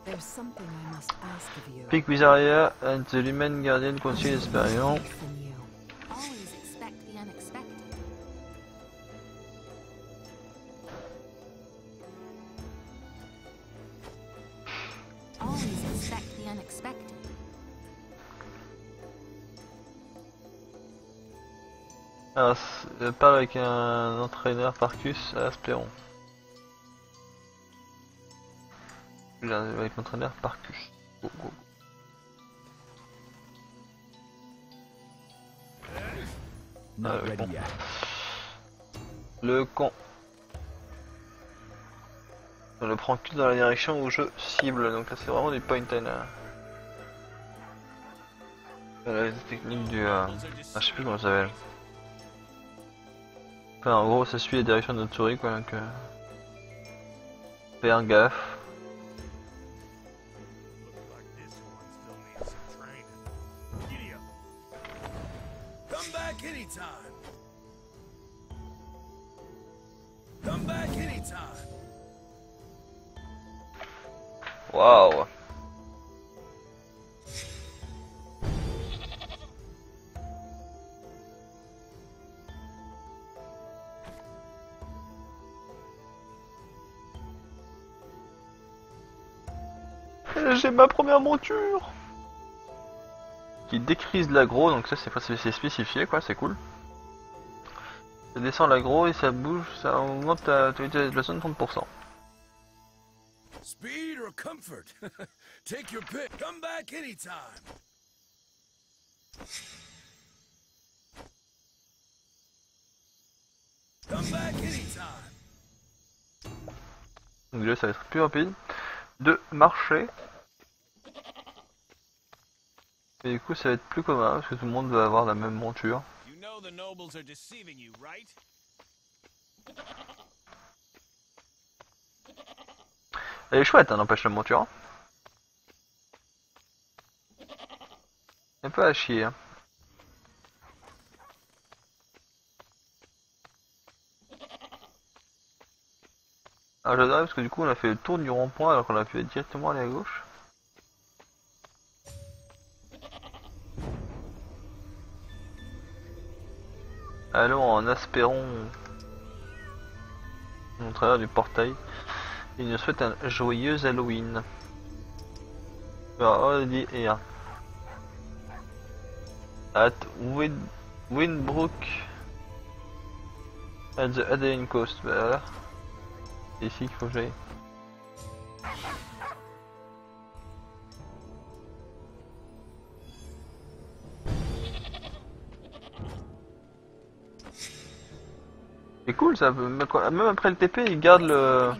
There's something I must ask of you. Pick Bizarria and the Lumen Guardian Concile Experience. From you. Always expect the unexpected. Always expect the unexpected. Alors, je parle avec un entraîneur Parcus à Aspéron. Avec l'entraîneur Parcus. Go, go. Not ready Bon. yet. Le con. Je le prends que dans la direction où je cible, donc là c'est vraiment du point and la technique du je sais plus comment ça s'appelle. Enfin en gros ça suit la direction de notre souris quoi, donc faire gaffe. Come back anytime. Come back anytime. Waouh. J'ai ma première monture qui décrise l'aggro, donc ça c'est spécifié quoi, c'est cool. Ça descend l'aggro et ça bouge, ça augmente ta vitesse de la zone 30%. Speed or comfort? Take your pick. Come back anytime. Come back anytime. Donc là ça va être plus rapide de marcher. Et du coup ça va être plus commun parce que tout le monde va avoir la même monture. You know the nobles are deceiving you, right? Elle est chouette hein, n'empêche la monture. Hein. Un peu à chier. Hein. Ah j'adore parce que du coup on a fait le tour du rond-point alors qu'on a pu directement aller à gauche. Allons en Aspéron au travers du portail. Il nous souhaite un joyeux Halloween. Already here. At Windbrook at the Adeline Coast. Bah voilà. C'est ici qu'il faut que j'aille. C'est cool ça, même après le TP il garde le...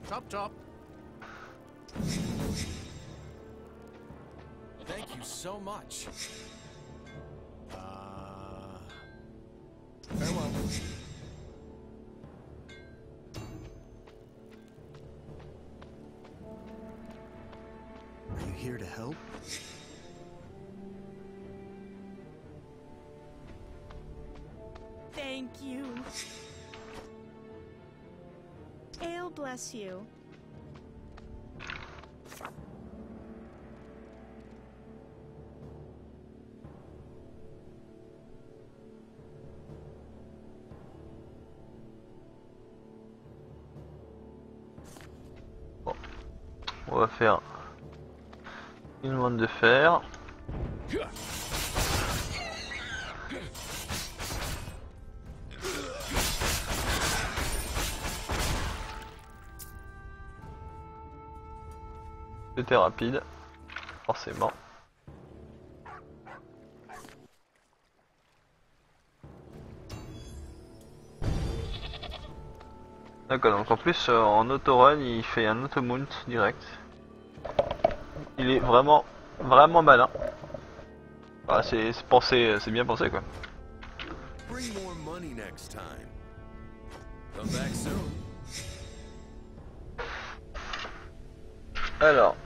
Chop chop. Thank you so much. Farewell. Are you here to help? Thank you. Ale bless you. On va faire une demande de fer. C'était rapide, forcément. D'accord, donc en plus en autorun il fait un automount direct. Il est vraiment malin. Ah, c'est pensé, c'est bien pensé quoi. Bring more money next time. Come back soon. Alors.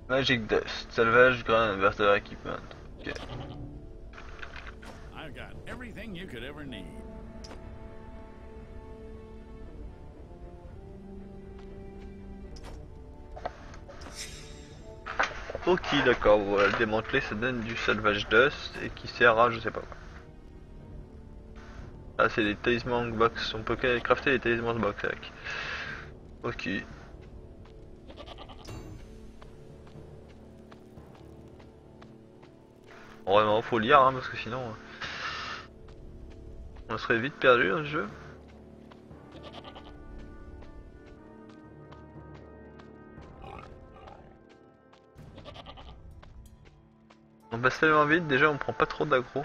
Magic Dust, Salvage, Grand Inverter Equipment. Ok. I've got everything you could ever need. Ok, d'accord, on va le démanteler, ça donne du Salvage Dust et qui sert à je sais pas quoi. Ah, c'est des talismans box, on peut crafter des talismans box avec. Ok. Vraiment, faut lire hein, parce que sinon on serait vite perdu dans le jeu. On passe tellement vite, déjà on prend pas trop d'aggro.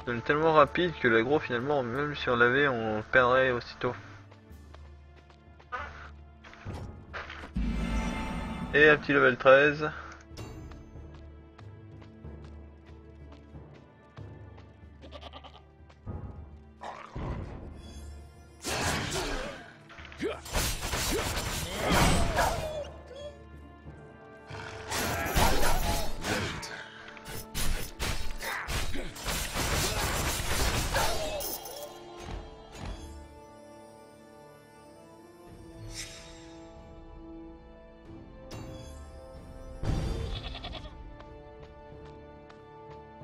On est tellement rapide que l'aggro finalement, même si on l'avait, on perdrait aussitôt. Et un petit level 13.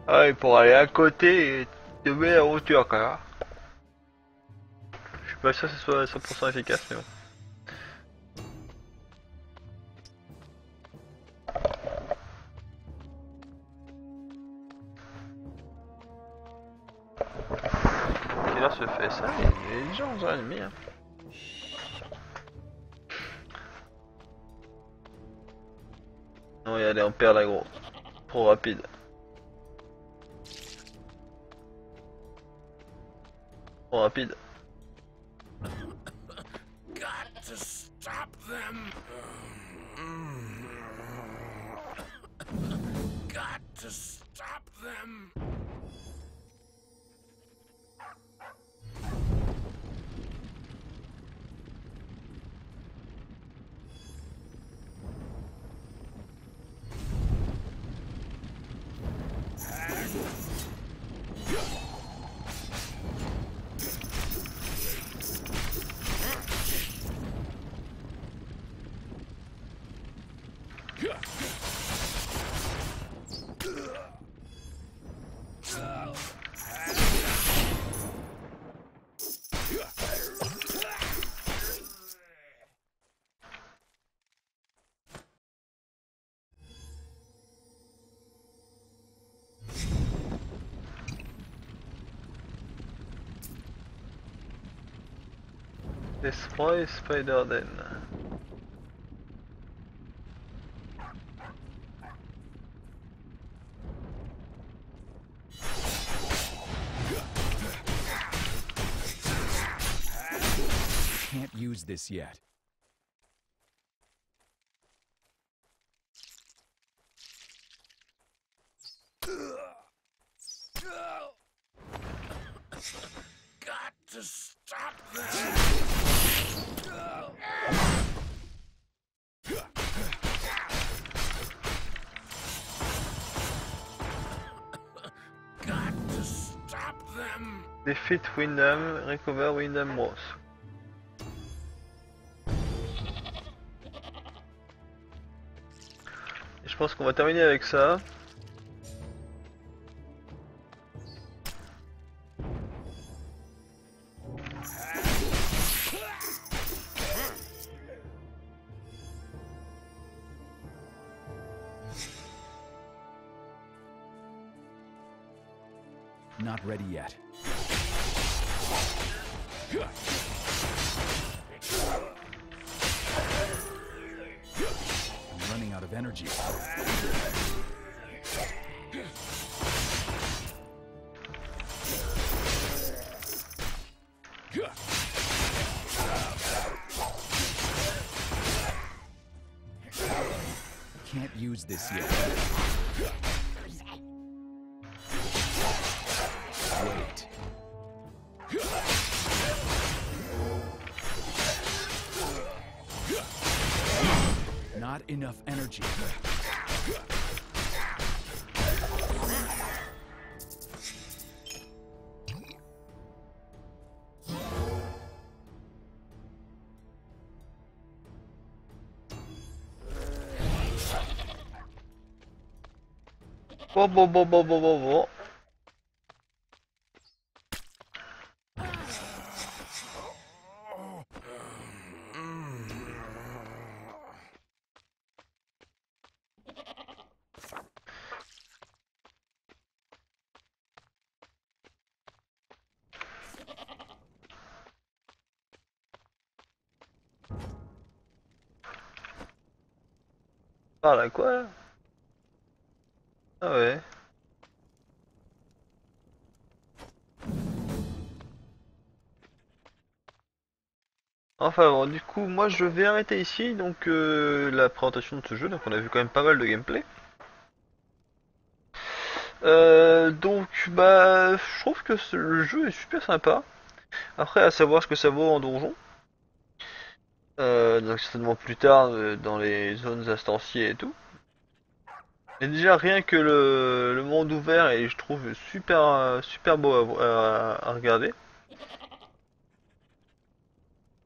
Ah, et pour aller à côté, tu mets la hauteur quand même. Je suis pas sûr que ce soit 100% efficace, mais bon. Quelle heure se fait ça? Il est déjà 11h30. Hein. Non, et allez, on perd l'aggro. Trop rapide. Trop rapide. Got to stop them. Got to stop them. Destroy Spider Den. use this yet. Got to stop them! Got to stop them! Defeat Windham, recover Windham Ross. Et je pense qu'on va terminer avec ça. Not ready yet. I'm running out of energy. Can't use this yet. Wait. Not enough energy. Bon. Par là quoi là? Ah ouais. Enfin bon, du coup moi je vais arrêter ici donc la présentation de ce jeu, donc on a vu quand même pas mal de gameplay. Donc bah je trouve que le jeu est super sympa. Après à savoir ce que ça vaut en donjon. Donc certainement plus tard dans les zones instanciées et tout. Et déjà rien que le monde ouvert est je trouve super beau à regarder.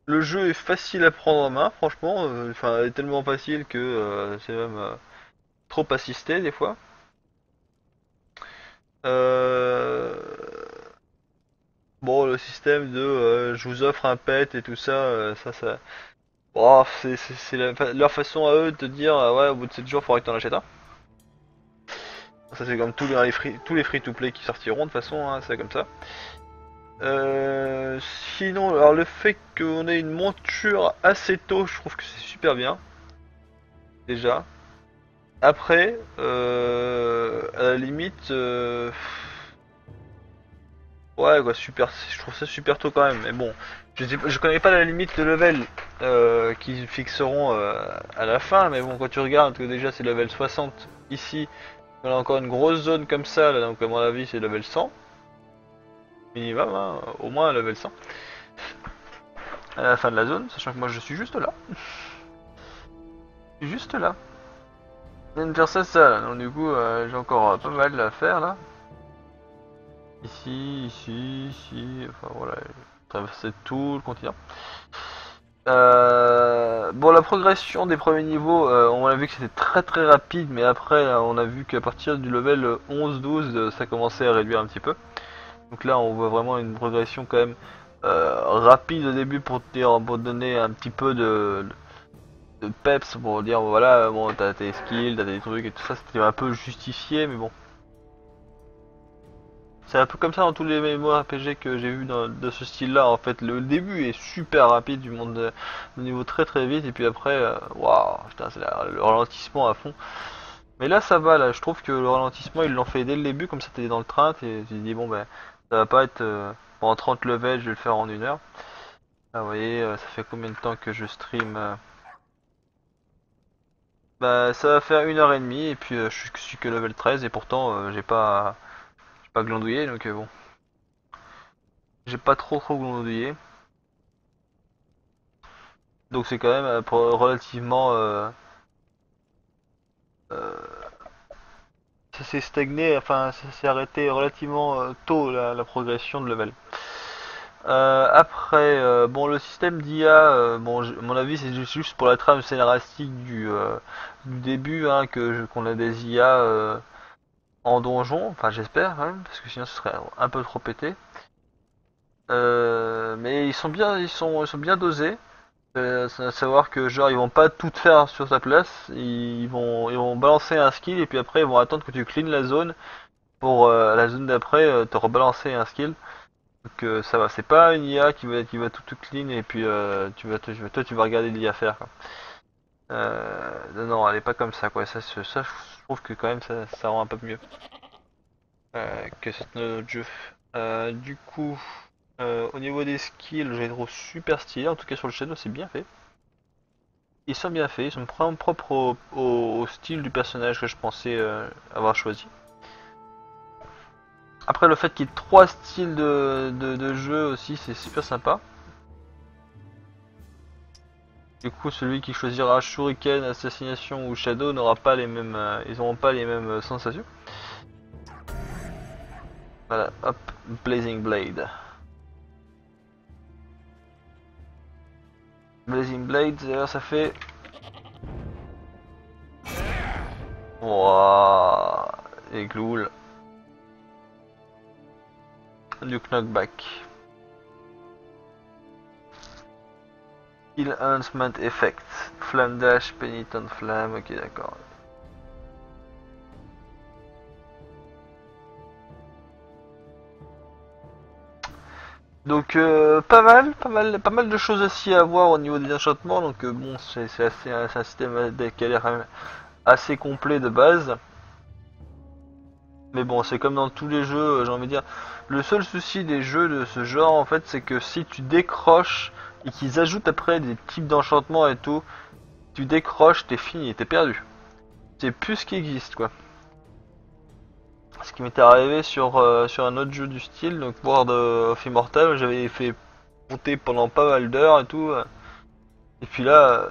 Le jeu est facile à prendre en main franchement, enfin est tellement facile que c'est même trop assisté des fois. Bon le système de je vous offre un pet et tout ça, ça oh, c'est leur façon à eux de te dire ouais au bout de 7 jours faudrait que t'en achètes un. Ça c'est comme tous les free-to-play qui sortiront de toute façon, hein, c'est comme ça. Sinon, alors le fait qu'on ait une monture assez tôt, je trouve que c'est super bien. Déjà. Après, à la limite, ouais quoi, super, je trouve ça super tôt quand même. Mais bon, je connais pas la limite de level qu'ils fixeront à la fin, mais bon, quand tu regardes que déjà c'est level 60 ici, on a encore une grosse zone comme ça, là, donc à mon avis c'est level 100 minimum, hein, au moins level 100 à la fin de la zone, sachant que moi je suis juste là. Je suis juste là. Je viens de faire ça là, donc du coup j'ai encore pas mal à faire là. Ici, enfin voilà, traverser tout le continent. Bon, la progression des premiers niveaux, on a vu que c'était très rapide, mais après on a vu qu'à partir du level 11-12 ça commençait à réduire un petit peu. Donc là on voit vraiment une progression quand même rapide au début pour donner un petit peu de peps, pour dire voilà, bon t'as tes skills, t'as des trucs et tout ça, c'était un peu justifié, mais bon. C'est un peu comme ça dans tous les MMORPG que j'ai vu de ce style-là. En fait, le début est super rapide, du monde de niveau très vite, et puis après, waouh, putain, c'est le ralentissement à fond. Mais là, ça va. Là, je trouve que le ralentissement, ils l'ont fait dès le début, comme ça, t'es dans le train, et tu te dis bon ben, ça va pas être pendant 30 levels, je vais le faire en 1 heure. Ah, vous voyez, ça fait combien de temps que je stream Bah, ça va faire 1h30 et puis je suis que level 13 et pourtant j'ai pas glandouillé donc bon. J'ai pas trop glandouillé. Donc c'est quand même relativement... euh, ça s'est stagné, enfin ça s'est arrêté relativement tôt la progression de level. Après, bon, le système d'IA, bon, à mon avis, c'est juste pour la trame scénaristique du début, hein, qu'on a des IA en donjon. Enfin, j'espère, quand même, parce que sinon ce serait un peu trop pété. Mais ils sont bien dosés. C'est à savoir que genre ils vont pas tout faire sur ta place, ils vont balancer un skill et puis après ils vont attendre que tu clean la zone pour la zone d'après te rebalancer un skill. Donc ça va, c'est pas une IA qui va tout clean et puis toi tu vas regarder l'IA faire quoi. Non, elle est pas comme ça quoi. Ça je trouve que quand même ça rend un peu mieux que cet autre jeu. Du coup, au niveau des skills, je les trouve super stylés. En tout cas sur le Shadow, c'est bien fait. Ils sont bien faits, ils sont propres au style du personnage que je pensais avoir choisi. Après le fait qu'il y ait 3 styles de jeu aussi, c'est super sympa. Du coup, celui qui choisira Shuriken, Assassination ou Shadow n'aura pas les mêmes, ils n'auront pas les mêmes sensations. Voilà, hop, Blazing Blade. Blazing Blade, d'ailleurs, ça fait. Wouah, et Gloul. Du knockback. Heal Enhancement Effect. Flame Dash, Penitent Flame, ok d'accord. Donc pas mal de choses aussi à voir au niveau des enchantements. Donc bon, c'est un système qui a l'air quand même assez complet de base. Mais bon, c'est comme dans tous les jeux, j'ai envie de dire. Le seul souci des jeux de ce genre, en fait, c'est que si tu décroches et qu'ils ajoutent après des types d'enchantements et tout, tu décroches, t'es fini, t'es perdu. C'est plus ce qui existe, quoi. Ce qui m'était arrivé sur un autre jeu du style, donc World of Immortal, j'avais fait monter pendant pas mal d'heures et tout. Et puis là,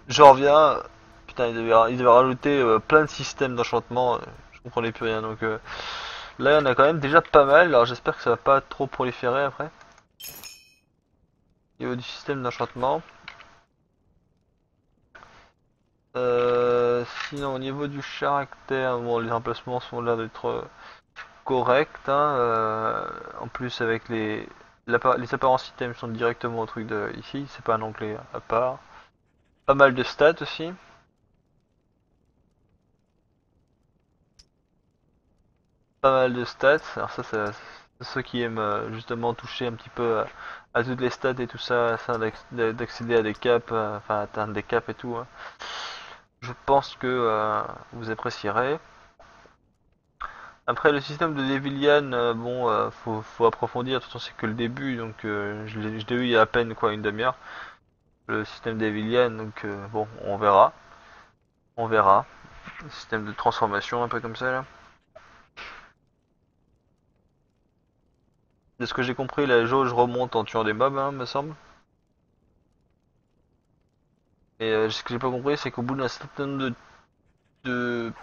je reviens, putain, ils devaient rajouter plein de systèmes d'enchantement, je comprenais plus rien. Donc là, il y en a quand même déjà pas mal, alors j'espère que ça va pas trop proliférer après. Au niveau du système d'enchantement. Sinon, au niveau du caractère, bon, les emplacements sont là d'être corrects. Hein, en plus, avec les apparences items sont directement au truc de ici, c'est pas un onglet à part. Pas mal de stats aussi. Pas mal de stats. Alors ça, c'est ceux qui aiment justement toucher un petit peu à toutes les stats et tout ça, d'accéder à des caps, enfin atteindre des caps et tout. Hein. Je pense que vous apprécierez. Après le système de Devilian, bon, faut approfondir. De toute façon, c'est que le début, donc je l'ai eu il y a à peine quoi une demi-heure. Le système Devilian, donc bon, on verra. On verra. Le système de transformation, un peu comme ça là. De ce que j'ai compris, la jauge remonte en tuant des mobs, hein, me semble. Et ce que j'ai pas compris, c'est qu'au bout d'un certain nombre de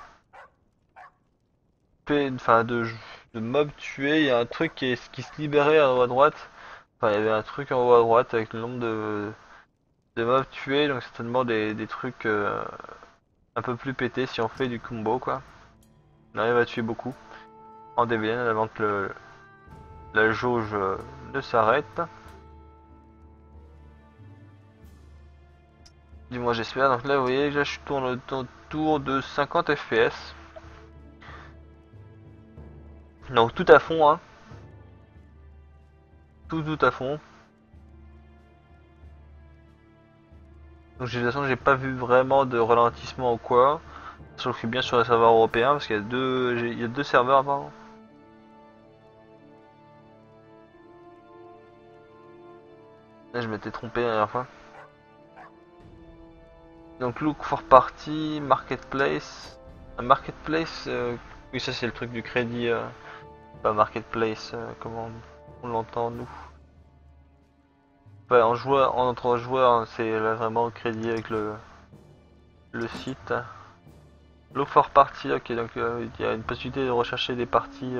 enfin de mobs tués, il y a un truc qui se libérait en haut à droite. Enfin, il y avait un truc en haut à droite avec le nombre de mobs tués, donc certainement des trucs un peu plus pétés si on fait du combo quoi. On arrive à tuer beaucoup en DBN avant que la jauge ne s'arrête. Du moins j'espère. Donc là vous voyez, là je tourne autour de 50 FPS. Donc tout à fond hein. Tout à fond. Donc de toute façon j'ai pas vu vraiment de ralentissement ou quoi. Sauf que je suis bien sur les serveurs européens parce qu'il y a deux serveurs apparemment. Là, je m'étais trompé la dernière fois. Donc look for party, marketplace. Un marketplace, oui ça c'est le truc du crédit, pas marketplace, comment on l'entend nous. Enfin, en joueur, entre joueurs, c'est là vraiment le crédit avec le site. Look for party, ok, donc il y a une possibilité de rechercher des parties,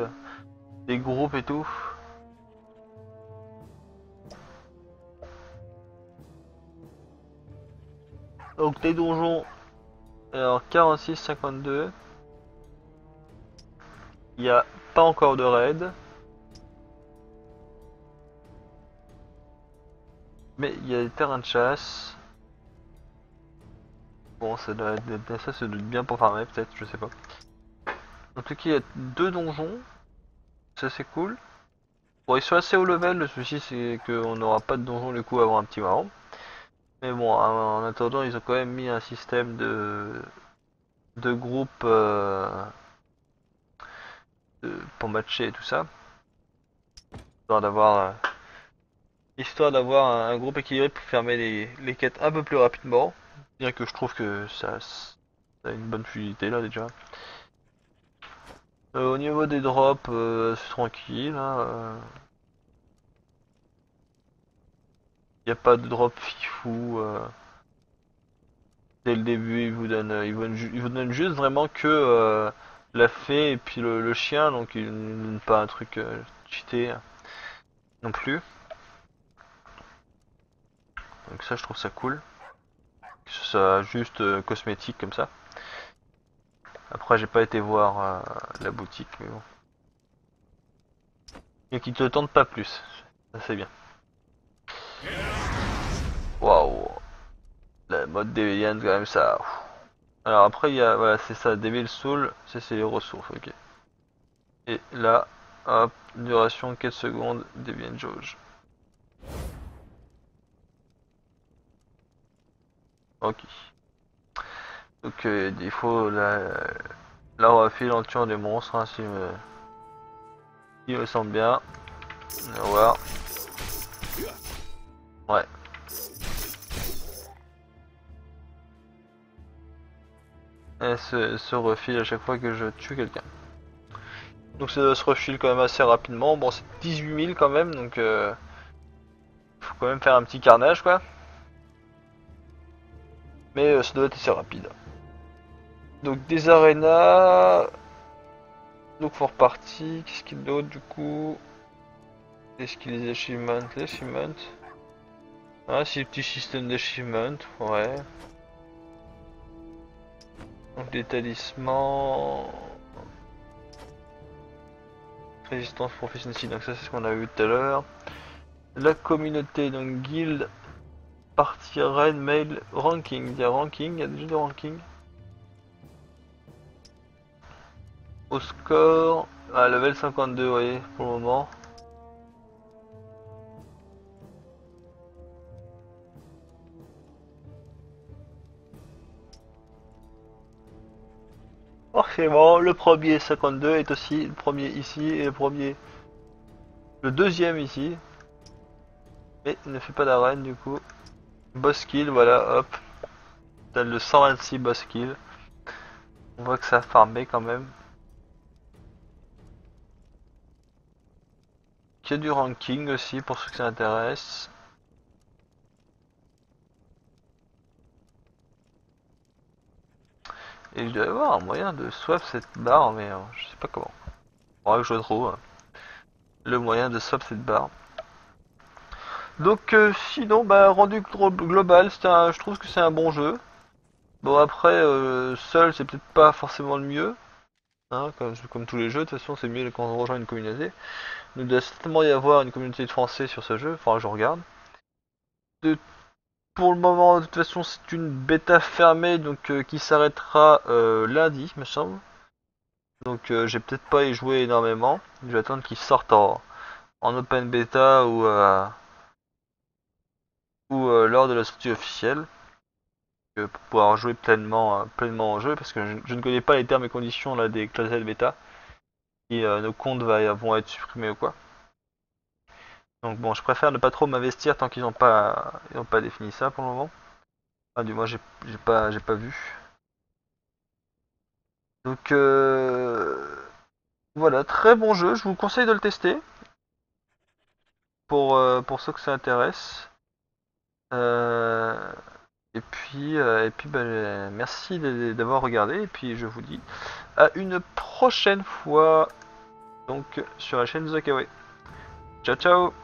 des groupes et tout. Donc les donjons, alors 46-52, il n'y a pas encore de raid, mais il y a des terrains de chasse. Bon, ça doit être bien pour farmer peut-être, je sais pas. En tout cas, il y a 2 donjons, ça c'est cool. Bon, ils sont assez haut level, le souci c'est qu'on n'aura pas de donjon du coup avant un petit moment. Mais bon, en attendant, ils ont quand même mis un système de groupe pour matcher et tout ça. Histoire d'avoir un groupe équilibré pour fermer les quêtes un peu plus rapidement. Bien que je trouve que ça a une bonne fluidité là déjà. Au niveau des drops, c'est tranquille. Hein, y a pas de drop fifou. Dès le début, ils vous donnent juste vraiment que la fée et puis le chien, donc ils ne donnent pas un truc cheaté non plus. Donc ça, je trouve ça cool. Que ce soit juste cosmétique comme ça. Après, j'ai pas été voir la boutique, mais bon. Et qui te tente pas plus. Ça, c'est bien. Waouh. La mode Devilian, quand même, ça. Alors après, il y a, voilà, c'est ça, Devil Soul, c'est les ressources, ok. Et là, hop, duration 4 secondes, Deviant Jauge. Ok. Donc, il faut la refile en tuant des monstres, hein, il me semble bien. On va voir. Ouais. Elle se refile à chaque fois que je tue quelqu'un. Donc ça se refile quand même assez rapidement. Bon, c'est 18 000 quand même, donc faut quand même faire un petit carnage quoi. Mais ça doit être assez rapide. Donc des arénas. Donc for party. Qu'est-ce qu'il y a d'autre du coup? Est-ce qu'il y a des achievements? Les achievements. Ah, c'est le petit système d'achievement, ouais. Donc des talismans. Résistance proficiency, donc ça c'est ce qu'on a vu tout à l'heure. La communauté, donc guild, partie raid, mail, ranking. Il y a ranking, il y a déjà des ranking. Au score, à level 52, vous voyez, pour le moment. Forcément, le premier 52 est aussi le premier ici et le deuxième ici. Mais il ne fait pas d'arène du coup. Boss kill, voilà, hop. T'as le 126 boss kill. On voit que ça a farmé quand même. Il y a du ranking aussi pour ceux que ça intéresse. Et je dois avoir un moyen de swap cette barre, mais je sais pas comment. Faudra que je trouve le moyen de swap cette barre. Donc sinon, bah, rendu global, je trouve que c'est un bon jeu. Bon après, seul c'est peut-être pas forcément le mieux. Hein, comme tous les jeux, de toute façon c'est mieux quand on rejoint une communauté. Il doit certainement y avoir une communauté de français sur ce jeu, enfin je regarde. Pour le moment, de toute façon, c'est une bêta fermée donc qui s'arrêtera lundi, me semble. Donc j'ai peut-être pas y joué énormément. Je vais attendre qu'il sorte en open bêta ou lors de la sortie officielle pour pouvoir jouer pleinement au jeu parce que je ne connais pas les termes et conditions là des classes bêta et nos comptes vont être supprimés ou quoi. Donc bon, je préfère ne pas trop m'investir tant qu'ils n'ont pas défini ça pour le moment. Enfin, du moins, j'ai pas vu. Donc voilà, très bon jeu. Je vous conseille de le tester pour ceux que ça intéresse. Et puis merci d'avoir regardé. Et puis je vous dis à une prochaine fois donc sur la chaîne Zakawe. Ciao ciao.